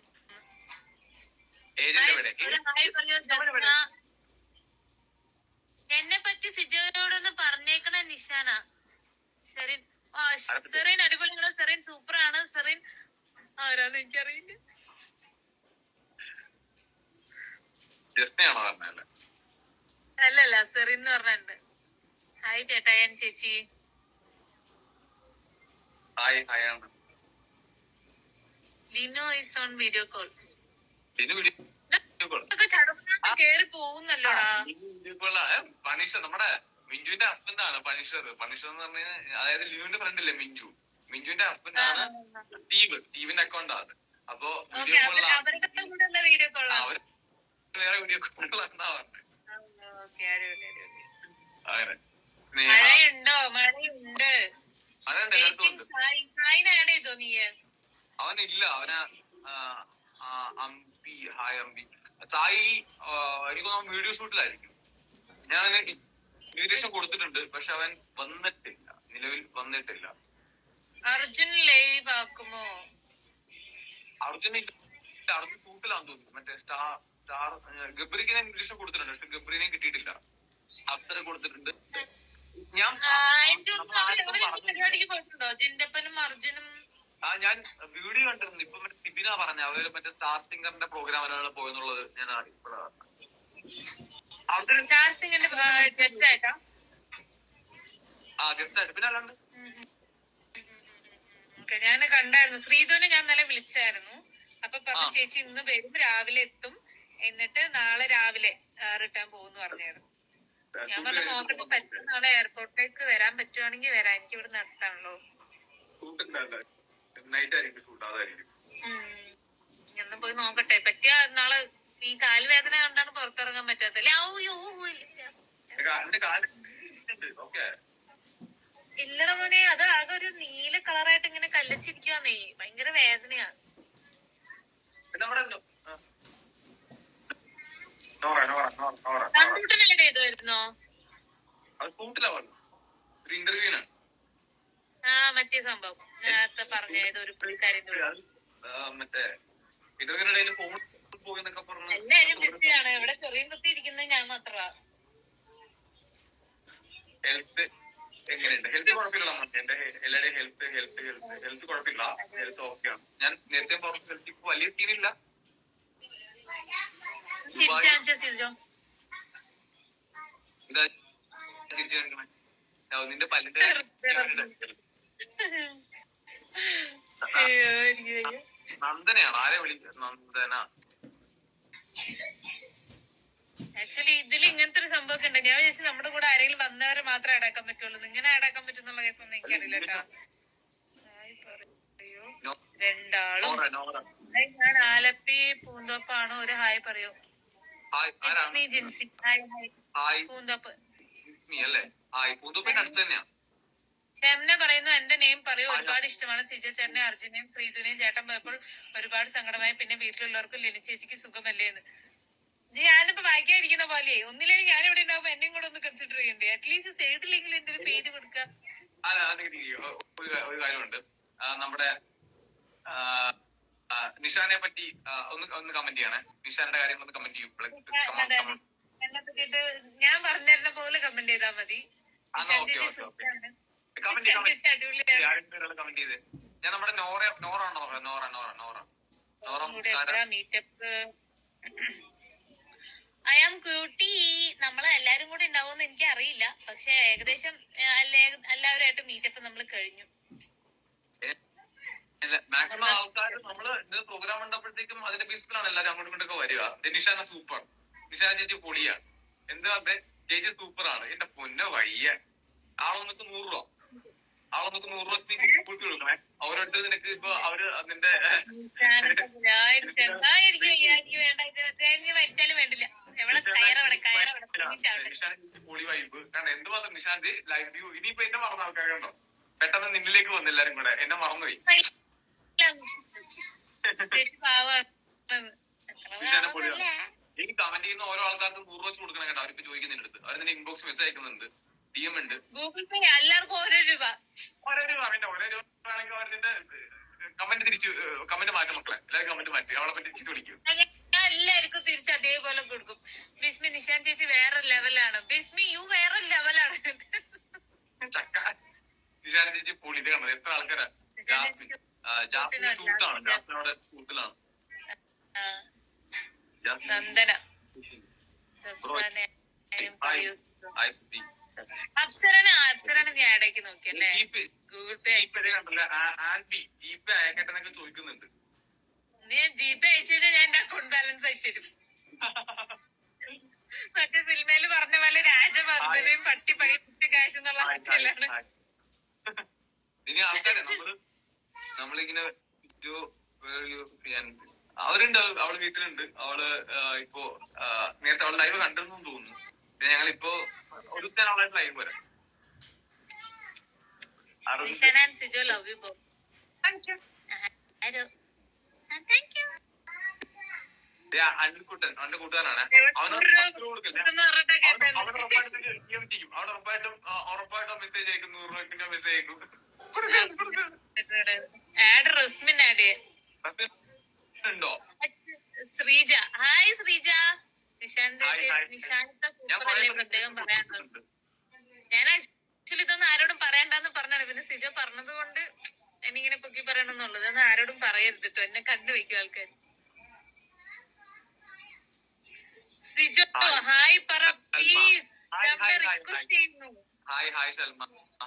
Speaker 3: എന്നെ പറ്റി സിജോയോടൊന്ന് പറഞ്ഞേക്കണ നിഷാന. സെറീൻ അടിപൊളിയാണ്, സെറീൻ സൂപ്പറാണ്. സെറീൻ ആരാന്ന് എനിക്കറിയില്ല. അല്ലല്ല സെറീൻ എന്ന് പറഞ്ഞിട്ടുണ്ട്. ഹായ് ചേട്ടായൻ ചേച്ചി. Linu is on video call. കേറി പോകുന്നല്ലോടാ.
Speaker 1: പണിഷർ നമ്മുടെ മിഞ്ചുവിന്റെ ഹസ്ബൻഡ് ആണ്. പണിഷർ എന്ന് പറഞ്ഞാൽ അതായത് ലിനുവിന്റെ ഫ്രണ്ട് ഇല്ലേ മിഞ്ചു, മിഞ്ചുവിന്റെ ഹസ്ബൻഡ് ആണ് സ്റ്റീവിന്റെ അക്കൗണ്ട് ആണ്. അപ്പൊ വീഡിയോ കോളിൽ വേറെ വീഡിയോ കോളിലാണെന്നാ പറഞ്ഞത്. അങ്ങനെ
Speaker 3: മഴയുണ്ടോ? മഴയുണ്ട്.
Speaker 1: അവനില്ല, അവന് അമ്പി. ഹായ് അമ്പി. സായി എനിക്കൊന്നും വീഡിയോ ഷൂട്ടിലായിരിക്കും. ഞാൻ ഇൻവിറ്റേഷൻ കൊടുത്തിട്ടുണ്ട്, പക്ഷെ അവൻ വന്നിട്ടില്ല, നിലവിൽ വന്നിട്ടില്ല.
Speaker 3: അർജുൻ ലൈവ് ആക്കുമോ?
Speaker 1: അർജുൻ ഷൂട്ടിലാന്ന് തോന്നുന്നു. മറ്റേ സ്റ്റാർ ഗബ്രിക്ക് ഞാൻ ഇൻവിറ്റേഷൻ കൊടുത്തിട്ടുണ്ട്, പക്ഷെ ഗബ്രിനെ കിട്ടിയിട്ടില്ല. അപ്സര കൊടുത്തിട്ടുണ്ട്. ഞാൻ വീഡിയോ കണ്ടിരുന്നു. ഇപ്പൊ മറ്റേ സിബിന പറഞ്ഞ അവര് മറ്റേ സ്റ്റാർ സിംഗറിന്റെ പ്രോഗ്രാമിലാണ് പോയെന്നുള്ളത് ഞാൻ ഇപ്പോഴാണ്. ഗസ്റ്റ് ആയിട്ട് പിന്നെ അല്ലാണ്ട്
Speaker 3: ഞാൻ കണ്ടായിരുന്നു. ശ്രീധുവിനെ ഞാൻ ഇന്നലെ വിളിച്ചായിരുന്നു. അപ്പൊ പറഞ്ഞു ചേച്ചി ഇന്ന് വരും, രാവിലെ എത്തും, എന്നിട്ട് നാളെ രാവിലെ റിട്ടേൺ പോകുന്നു പറഞ്ഞായിരുന്നു.
Speaker 4: ഞാൻ പറഞ്ഞ നോക്കട്ടെ, പറ്റുന്ന നാളെ എയർപോർട്ടിലേക്ക് വരാൻ പറ്റുവാണെങ്കിൽ വരാം. എനിക്ക് ഇവിടെ നടത്താണല്ലോ. ഒന്ന് പോയി നോക്കട്ടെ. പറ്റിയ നാളെ ഈ കാൽവേദന കൊണ്ടാണ് പുറത്തിറങ്ങാൻ പറ്റാത്തല്ലേ. ഇല്ലട മോനെ, അത് ആകെ ഒരു നീല കളറായിട്ട് ഇങ്ങനെ കല്ലച്ചിരിക്കുവാന്നേ. ഭയങ്കര വേദനയാ. കമ്പ്യൂട്ടറിൽ ഏത് വരുന്നോ? ആ മറ്റേ സംഭവം നേരത്തെ പറഞ്ഞ ഏതൊരു പുള്ളിക്കാരിന്റെ എല്ലാരും ബിസിയാണ്. ഇവിടെ ചെറിയ കുത്തി ഇരിക്കുന്നത് ഞാൻ മാത്രമാ.
Speaker 1: ഹെൽത്ത് എങ്ങനെയുണ്ട്? ഹെൽത്ത് കുഴപ്പമില്ല. എന്റെ എല്ലാവരുടെയും ഹെൽത്ത് കുഴപ്പമില്ല. ഹെൽത്ത് ഓക്കെയാണ്. ഞാൻ നേരത്തെ പറഞ്ഞ ഹെൽത്ത് ഇപ്പൊ വലിയ സീനില്ല. നിന്റെ പല്ലിന്റെ നന്ദനയാണ്. ആരെ വിളിക്കുന്നത്? നന്ദന.
Speaker 4: ആക്ച്വലി ഇതിൽ ഇങ്ങനത്തെ ഒരു സംഭവം ഉണ്ട്. ഞാൻ വിചാരിച്ചു നമ്മുടെ കൂടെ ആരെങ്കിലും വന്നവരെ മാത്രമേ അടക്കാൻ പറ്റുള്ളൂ. ഇങ്ങനെ അടക്കാൻ പറ്റുന്നുള്ള കേസൊന്നും എനിക്കറിയില്ല കേട്ടോ. രണ്ടാളും ഞാൻ ആലപ്പി പൂന്തോപ്പാണോ? ഒരു ഹായ് പറയൂ. ജിൻസി പൂന്തോപ്പ്. ഷെംന പറയുന്നു എന്റെ നെയിം പറയൂ. ഒരുപാട് ഇഷ്ടമാണ് സിജോ ചേട്ടനെ, അർജുനെയും ശ്രീധുനെയും. ചേട്ടൻ പോയപ്പോൾ ഒരുപാട് സങ്കടമായി. പിന്നെ വീട്ടിലുള്ളവർക്കും ലിനി ചേച്ചിക്ക് സുഖമല്ലേന്ന്. ഞാനിപ്പോ വായിക്കാതിരിക്കുന്ന പോലെ ഒന്നില്ലെങ്കിൽ ഞാൻ ഇവിടെ ഉണ്ടാവുമ്പോ എന്നെയും കൂടെ ഒന്ന് കൺസിഡർ ചെയ്യണ്ടേ? അറ്റ്ലീസ്റ്റ് സൈഡിലെങ്കിലും എന്റെ ഒരു പേര് കൊടുക്കാം.
Speaker 1: ഒരു കാര്യമുണ്ട്. നമ്മുടെ നിഷാനെ പറ്റി ഒന്ന് കമന്റ് ചെയ്യണേ. നിഷാന്റെ കാര്യം ഒന്ന് കമന്റ് ചെയ്യും.
Speaker 4: എന്നെ പറ്റിട്ട് ഞാൻ പറഞ്ഞിരുന്ന പോലെ കമന്റ് ചെയ്താൽ മതി.
Speaker 1: കമന്റ് ചെയ്ത് ഞാൻ നമ്മുടെ
Speaker 4: മീറ്റപ്പ് ഐ ആം ക്യൂട്ടി. നമ്മള് എല്ലാരും കൂടെ ഉണ്ടാവുമെന്ന് എനിക്ക് അറിയില്ല. പക്ഷെ ഏകദേശം എല്ലാവരുമായിട്ട് മീറ്റപ്പ് നമ്മൾ കഴിഞ്ഞു.
Speaker 1: മാക്സിമം ആൾക്കാർ നമ്മള് പ്രോഗ്രാം കണ്ടപ്പോഴത്തേക്കും അതിന്റെ ബേസിലാണ് എല്ലാവരും അങ്ങോട്ടും ഇങ്ങോട്ടൊക്കെ വരിക. നിഷാന സൂപ്പർ, നിഷാന ചേച്ചി പൊളിയാ. എന്താ ചേച്ചി സൂപ്പറാണ്. എന്റെ പൊന്നോ വയ്യ. ആളൊന്നൊക്കെ 100 രൂപ, ആളൊന്നൊക്കെ 100 രൂപ കൂട്ടി കൊടുക്കണേ. അവരോട്ട് നിനക്ക് ഇപ്പൊ അവര് നിന്റെ പൊളി വൈബ്. കാരണം എന്തുമാത്രം നിഷാന്ത് ലൈവ് വ്യൂ. ഇനിയിപ്പോ എന്നെ മറന്ന ആൾക്കാരുണ്ടോ? പെട്ടെന്ന് നിന്നിലേക്ക് വന്നു എല്ലാരും കൂടെ. എന്നെ മറന്നുപോയി. എനിക്ക് കമന്റ് ചെയ്യുന്ന ഓരോ ആൾക്കാർക്കും 100 രൂപ കൊടുക്കണം കേട്ടോ. അവരിപ്പോ ചോദിക്കുന്നതിന്റെ അടുത്ത് അവർ നിന്റെ ഇൻബോക്സ് മെസ്സേജ് അയക്കുന്നുണ്ട്. DM ഉണ്ട്.
Speaker 4: ഗൂഗിൾ പേ എല്ലാവർക്കും ഓരോ രൂപ.
Speaker 1: ഓരോ രൂപ ആണെങ്കിൽ അവർ നിന്റെ കമന്റ് തിരിച്ചു കമന്റ് മാറ്റും. മക്കളെ എല്ലാവരും കമന്റ് മാറ്റി അവളെ പറ്റി തിരിച്ചു വിളിക്കും.
Speaker 4: എല്ലാവർക്കും തിരിച്ച് അതേപോലെ കൊടുക്കും. ബിസ്മി നിഷാൻ ചേച്ചി വേറെ ലെവലാണ്. ബിസ്മി യു വേറെ ലെവലാണ്.
Speaker 1: നിഷാന ചേച്ചി പൊളി. ഇത് കണ്ടത് എത്ര ആൾക്കാരാ. ജാസ്മിന്റെ സൂട്ടാണ്. ജാസ്മിനോടെ സൂട്ടിലാണ്.
Speaker 4: നന്ദന അപ്സരനെ നീ ആഡേക്ക് നോക്കിയല്ലേ? ഗൂഗിൾ പേ
Speaker 1: കണ്ടല്ലേ? ആൽബി ജിപേ അയക്കട്ടെന്നൊക്കെ ചോദിക്കുന്നുണ്ട്.
Speaker 4: നീ ജിപേ അയച്ചു കഴിഞ്ഞാൽ ഞാൻ എന്റെ അക്കൗണ്ട് ബാലൻസ് അയച്ചുതരും. മറ്റേ സിനിമയില് പറഞ്ഞ പോലെ രാജവർദ്ധനയും പട്ടി പഴിപ്പിച്ച കാശ് എന്നുള്ള അവസ്ഥയിലാണ്.
Speaker 1: ഇനി ആൾക്കാരെ നമ്മളിങ്ങനെ അവരുണ്ട്. അവള് വീട്ടിലുണ്ട്. അവള് ഇപ്പോ നേരത്തെ അവള് ലൈവ് കണ്ടെന്നു തോന്നുന്നു. പിന്നെ ഞങ്ങളിപ്പോ ഒരുത്തൻ അവളായിട്ട് ലൈവ് വരാം. അനിൽക്കുട്ടൻ അവന്റെ കൂട്ടുകാരാണ്. അവന് ഉറപ്പായിട്ടും മെസ്സേജ് അയക്കും. 100 രൂപ മെസ്സേജ് അയക്കും. ഉണ്ടോ?
Speaker 4: ശ്രീജ ഹായ്. ശ്രീജ നിശാന്ത പ്രത്യേകം പറയാനുള്ളത്. ഞാൻ ആക്ച്വലി ഇതൊന്നും ആരോടും പറയണ്ടെന്ന് പറഞ്ഞാണ്. പിന്നെ സിജ പറഞ്ഞത് കൊണ്ട് എനിക്കിങ്ങനെ പൊക്കി പറയണമെന്നുള്ളത്. അതൊന്നും ആരോടും പറയരുത് കേട്ടോ. എന്നെ കണ്ടുവയ്ക്കും ആൾക്കാർ. സിജോ ഹായ് പറ പ്ലീസ്. റിക്വസ്റ്റ് ചെയ്യുന്നു.
Speaker 1: Hi Salma.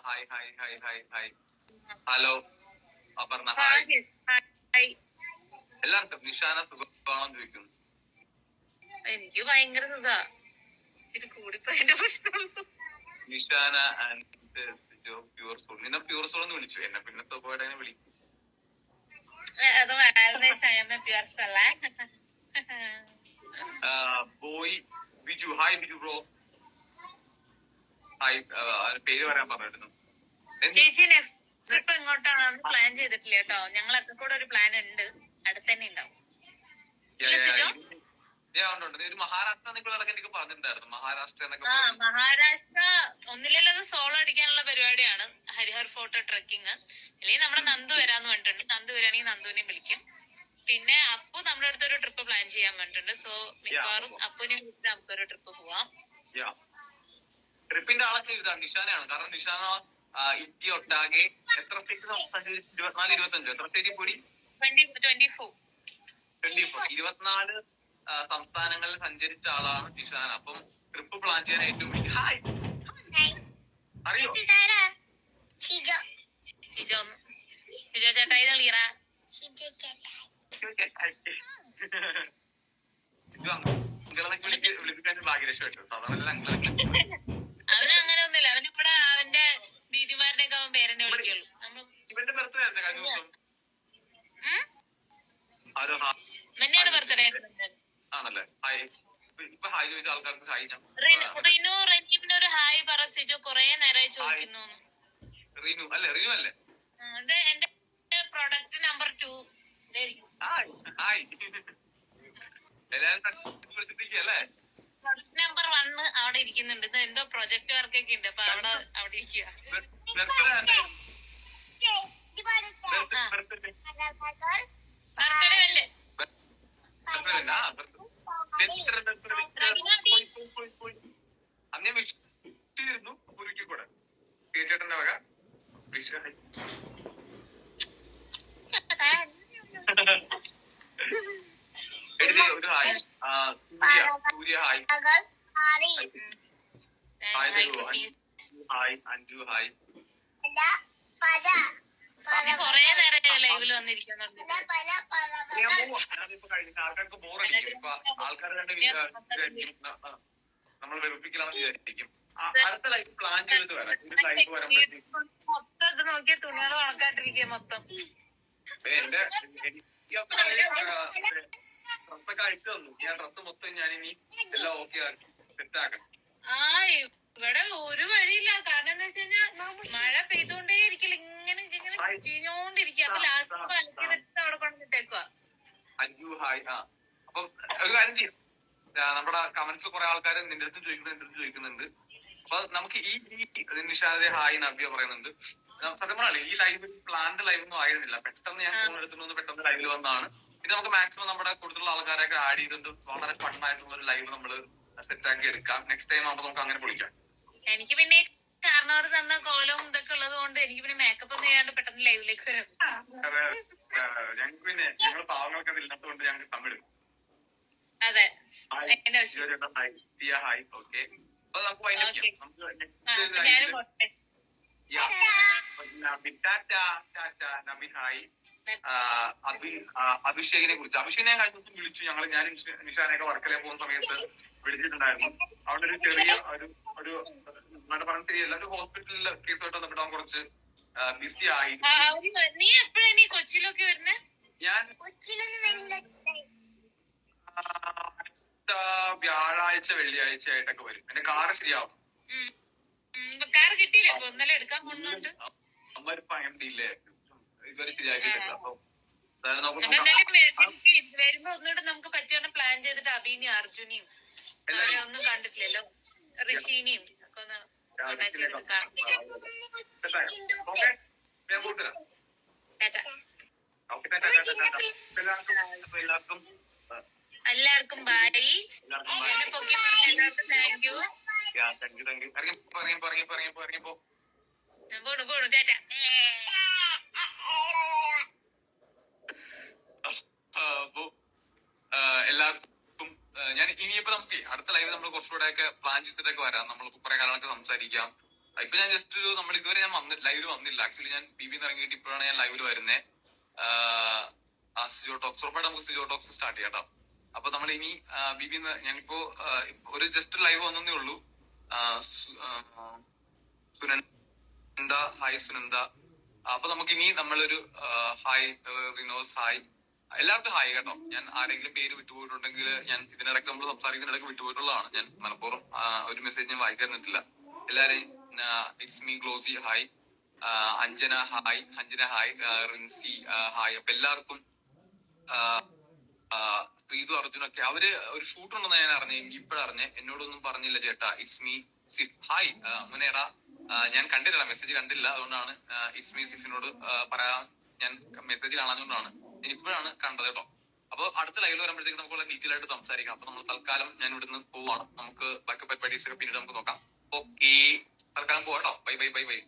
Speaker 1: Hi. Hello Aparna. Hi. എല്ലാവർക്കും നിഷാന സുഖമാണെന്ന് ചോദിക്കുന്നു.
Speaker 4: എനിക്ക് ഭയങ്കര സുഖ. ഇച്ചിരി കൂടിപ്പോയതിന്റെ പ്രശ്നം.
Speaker 1: Nishana and pure soul. നിന്നെ പ്യൂർ സോൾ എന്ന് വിളിച്ചു, എന്നെ പിന്നെ പോയിട്ട് വിളിക്കും.
Speaker 4: അത് വാലന്റൈൻസ് പ്യുവർ സോളാ.
Speaker 1: Boy Biju, hi Biju bro. Hi, പേര് പറയാൻ പറഞ്ഞിരുന്നു.
Speaker 4: ചേച്ചി നെക്സ്റ്റ് ട്രിപ്പ് എങ്ങോട്ടാണ് പ്ലാൻ ചെയ്തിട്ടില്ല കേട്ടോ. ഞങ്ങളൊക്കെ കൂടെ ഒരു പ്ലാൻ ഉണ്ട്, അടുത്ത് തന്നെ ഉണ്ടാവും.
Speaker 1: ഒരു മഹാരാഷ്ട്ര എന്നൊക്കെ എനിക്ക് പറഞ്ഞിട്ടുണ്ടായിരുന്നു. മഹാരാഷ്ട്ര എന്നൊക്കെ
Speaker 4: മഹാരാഷ്ട്ര ഒന്നില്ലല്ലോ, അത് സോളോ അടിക്കാനുള്ള പരിപാടിയാണ്. Harihar fort trekking. അല്ലെങ്കിൽ നമ്മുടെ നന്ദു വരാന്ന് പറഞ്ഞിട്ടുണ്ട്. നന്ദു വരാണെങ്കിൽ നന്ദുവിനെ വിളിക്കും. പിന്നെ അപ്പു നമ്മുടെ അടുത്തൊരു ട്രിപ്പ് പ്ലാൻ ചെയ്യാൻ പറഞ്ഞിട്ടുണ്ട്. സോ മിക്കവാറും അപ്പുവിനെ വിളിച്ച് നമുക്കൊരു ട്രിപ്പ് പോവാം.
Speaker 1: ട്രിപ്പിന്റെ ആളൊക്കെ ഇതാണ് നിഷാനയാണ്. കാരണം നിഷാന ഇന്ത്യ ഒട്ടാകെ എത്ര സ്റ്റേറ്റ് 24, 25 എത്ര സ്റ്റേറ്റിൽ കൂടി?
Speaker 4: 24
Speaker 1: 24 സംസ്ഥാനങ്ങളിൽ സഞ്ചരിച്ച ആളാണ് നിഷാന. അപ്പം ട്രിപ്പ് പ്ലാൻ ചെയ്യാൻ ഏറ്റവും വലിയ ഹായ് അറിയോ
Speaker 4: ഷിജോ ചേട്ടായി കളിയറ.
Speaker 1: വിളിപ്പിക്കാൻ ഭാഗ്യരക്ഷപ്പെട്ടു. സാധാരണ
Speaker 4: അവന് അങ്ങനെ ഒന്നുമില്ല. അവനിവിടെ അവന്റെ ദീദിമാരനെയൊക്കെ അവൻ പേരെന്നെ വിളിക്കുള്ളൂ.
Speaker 1: ഇവന്റെ ബർത്ത്ഡേ ആയിരുന്നു കഴിഞ്ഞ ദിവസം.
Speaker 4: മെന്നെയാണ് ബർത്ത്ഡേ
Speaker 1: ആണല്ലേ? ഹായ്. ഇപ്പൊ ഹായ് ചോദിച്ച ആൾക്കാർക്ക് ഹായ്.
Speaker 4: റെനീമിന് ഒരു ഹായ് പറ സിജോ, കൊറേ നേരമായി ചോദിക്കുന്നു.
Speaker 1: റീനു അല്ലേ? റീനു അല്ലേ?
Speaker 4: എന്റെ പ്രൊഡക്റ്റ് നമ്പർ 2.
Speaker 1: Hi hi. എല്ലാരും വിളിച്ചിട്ടിരിക്കല്ലേ?
Speaker 4: പ്രൊഡക്റ്റ് നമ്പർ 1 അവിടെ ഇരിക്കുന്നുണ്ട്. ഇത് എന്തോ പ്രൊജക്ട് വർക്ക് ഒക്കെ ഉണ്ട്. അപ്പൊ അവിടെ ഇരിക്കുക. ബർത്ത്ഡേ അല്ലേ?
Speaker 1: അന്നേ വിഷിരുന്നു കുരുക്കി കൂടെ ചേട്ടന്റെ വക വിഷ. ഒരു ഹായ്. സൂര്യ ഹായ്. Hi Anju hi.
Speaker 4: കൊറേ നേരം ലൈവിൽ വന്നിരിക്കുന്നുണ്ട്.
Speaker 1: ആൾക്കാർക്ക് ബോറടിക്കും. ഇപ്പൊ ആൾക്കാർ നമ്മൾ വെറുപ്പിക്കലാണെന്ന് വിചാരിക്കും. അടുത്ത ലൈഫ് പ്ലാൻ ചെയ്തിട്ട് വരാം. ലൈഫ് വരുമ്പോഴത്തേക്കും
Speaker 4: മൊത്തം ഇത് നോക്കിയ തുണികൾ കണക്കായിട്ടിരിക്കുക മൊത്തം.
Speaker 1: എന്റെ ഡ്രസ്സൊക്കെ അയച്ചു തന്നു. ഞാൻ ഡ്രസ്സ് മൊത്തം ഞാനിനി എല്ലാം ഓക്കെ ആക്കി സെറ്റ് ആക്കണം.
Speaker 4: ഇവിടെ ഒരു വഴിയില്ല. കാരണം എന്താ വെച്ച് കഴിഞ്ഞാൽ മഴ പെയ്തോണ്ടേ ഇരിക്കില്ല. ഇങ്ങനെ ചീഞ്ഞോണ്ടിരിക്കുക. അപ്പൊ ലാസ്റ്റ് അലക്കിയതൊക്കെ അവിടെ കൊണ്ടിട്ടേക്കുക.
Speaker 1: അഞ്ജു ഹായ്. അപ്പം ഒരു കാര്യം ചെയ്യും. നമ്മുടെ കമന്റ്സിൽ കുറെ ആൾക്കാർ നിന്റെ അടുത്ത് ചോദിക്കുന്നുണ്ട്. അപ്പൊ നമുക്ക് ഈ നിഷാദെ ഹായ് നവ്യ പറയുന്നുണ്ട്. സത്യം പറഞ്ഞാൽ ഈ ലൈവ് പ്ലാന്റ് ലൈവ് ഒന്നും ആയിരുന്നില്ല. പെട്ടെന്ന് ഞാൻ ഫോൺ എടുത്തിട്ട് പെട്ടെന്ന് ലൈവിൽ വന്നതാണ്. ഇത് നമുക്ക് മാക്സിമം നമ്മുടെ കൂടുതലുള്ള ആൾക്കാരെയൊക്കെ ആഡ് ചെയ്തിട്ട് വളരെ ഫണ്ണായിട്ടുള്ള ഒരു ലൈവ് നമ്മള് സെറ്റ് ആക്കി എടുക്കാം. നെക്സ്റ്റ് ടൈം ആകുമ്പോൾ നമുക്ക് അങ്ങനെ പൊളിക്കാം.
Speaker 4: എനിക്ക് പിന്നെ കാരണവർ തന്ന കോലവും ഇതൊക്കെ ഉള്ളത് കൊണ്ട് എനിക്ക് പിന്നെ മേക്കപ്പ് ഒന്നും ചെയ്യാണ്ട് പെട്ടെന്ന് ലൈവിലേക്ക് വരും.
Speaker 1: ഞങ്ങൾക്ക് പിന്നെ ഞങ്ങൾ പാവങ്ങൾക്ക് അത് ഇല്ലാത്തതുകൊണ്ട് ഞങ്ങൾക്ക് തമിഴ്.
Speaker 4: അതെ
Speaker 1: ഹായ്. ഓക്കെ. അപ്പൊ നമുക്ക് അഭിഷേകിനെ കുറിച്ച്. അഭിഷേകിനെ കഴിഞ്ഞ ദിവസം വിളിച്ചു. ഞാൻ നിഷാനൊക്കെ വർക്കലേ പോകുന്ന സമയത്ത് വിളിച്ചിട്ടുണ്ടായിരുന്നു. അവിടെ ഒരു ചെറിയ ഒരു പറഞ്ഞ ശരിയല്ല, ഒരു ഹോസ്പിറ്റലിൽ കേസുമായിട്ട് വന്നിട്ട് അവൻ കുറച്ച് ബിസി ആയി.
Speaker 4: നീ എപ്പോഴാ നീ കൊച്ചിയിലൊക്കെ വരുന്നേ?
Speaker 1: ഞാൻ വ്യാഴാഴ്ച വെള്ളിയാഴ്ച ആയിട്ടൊക്കെ വരും. എന്റെ കാറ് ശരിയാവും.
Speaker 4: കാർ കിട്ടിയില്ലേ? ഇപ്പൊ ഇന്നലെ എടുക്കാൻ പോകുന്നുണ്ട്.
Speaker 1: അമ്മ ഭയങ്കരയില്ലേ ഇതുവരെ ശരിയാക്കിയിട്ടില്ല. അപ്പൊ
Speaker 4: വരുമ്പോ ഒന്നുകൂടെ നമുക്ക് പറ്റിയാണ് പ്ലാൻ ചെയ്തിട്ട് അബീനെയും അർജുനെയും അവരെ ഒന്നും കണ്ടിട്ടില്ലല്ലോ, ഋഷീനെയും ഒക്കെ ഒന്ന് എല്ലാവർക്കും ബൈ. പൊക്കി പറഞ്ഞ എല്ലാവർക്കും താങ്ക് യു. പോണു പോണു ടാറ്റ.
Speaker 1: എല്ലാവർക്കും ഞാൻ ഇനിയിപ്പോ നമുക്ക് അടുത്ത ലൈവ് നമ്മൾ കുറച്ചുകൂടെ ഒക്കെ പ്ലാൻ ചെയ്തിട്ടൊക്കെ വരാം. നമ്മൾ കുറെ കാലങ്ങളൊക്കെ സംസാരിക്കാം. ഇപ്പൊ ഞാൻ ജസ്റ്റ് നമ്മൾ ഇതുവരെ ഞാൻ ലൈവിൽ വന്നില്ല. ആക്ച്വലി ഞാൻ ബിബിന്ന് ഇറങ്ങിയിട്ട് ഇപ്പോഴാണ് ഞാൻ ലൈവിൽ വരുന്നത്. സിജോ ടോക്സ് ഉറപ്പായിട്ട് നമുക്ക് സിജോ ടോക്സ് സ്റ്റാർട്ട് ചെയ്യാം കേട്ടോ. അപ്പൊ നമ്മൾ ഇനി ബിബിന്ന് ഞാനിപ്പോ ഒരു ജസ്റ്റ് ലൈവ് വന്നേ ഉള്ളൂ. സുനന്ദ, ഹായ് സുനന്ദ. അപ്പൊ നമുക്ക് ഇനി നമ്മളൊരു ഹായ് റിനോസ്, ഹായ് എല്ലാവർക്കും ഹായ് കേട്ടോ. ഞാൻ ആരെങ്കിലും പേര് വിട്ടുപോയിട്ടുണ്ടെങ്കിൽ ഞാൻ ഇതിനിടയ്ക്ക് നമ്മൾ സംസാരിക്കുന്നതിനിടയ്ക്ക് വിട്ടുപോയിട്ടുള്ളതാണ്. ഞാൻ മനഃപൂർവ്വം ഒരു മെസ്സേജ് ഞാൻ വായിക്കാനിട്ടില്ല. എല്ലാരെയും it's me Glossy hi, Anjana hi, Anjana hi, Rincy hi. അപ്പൊ എല്ലാവർക്കും ശ്രീതു അർജുനൊക്കെ അവര് ഒരു ഷൂട്ട് ഉണ്ടെന്ന് ഞാൻ അറിഞ്ഞു. എനിക്ക് ഇപ്പോഴറിഞ്ഞേ, എന്നോടൊന്നും പറഞ്ഞില്ല ചേട്ടാ. It's me Sif hi. അങ്ങനെയാടാ, ഞാൻ കണ്ടില്ല, മെസ്സേജ് കണ്ടില്ല. അതുകൊണ്ടാണ് ഇറ്റ്സ് മീ സിഫിനോട് പറയാൻ ഞാൻ മെസ്സേജ് കാണാഞ്ഞുകൊണ്ടാണ് ഞാൻ ഇപ്പോഴാണ് കണ്ടത് കേട്ടോ. അപ്പൊ അടുത്ത ലൈവിൽ വരുമ്പോഴത്തേക്ക് നമുക്കുള്ള ഡീറ്റെയിൽ ആയിട്ട് സംസാരിക്കാം. അപ്പൊ നമ്മൾ തൽക്കാലം ഞാൻ ഇവിടുന്ന് പോവാണ്. നമുക്ക് ബാക്കി പരിപാടീസ് ഒക്കെ പിന്നീട് നമുക്ക് നോക്കാം. ഓക്കെ, തൽക്കാലം പോവാട്ടോ. By bye bye by.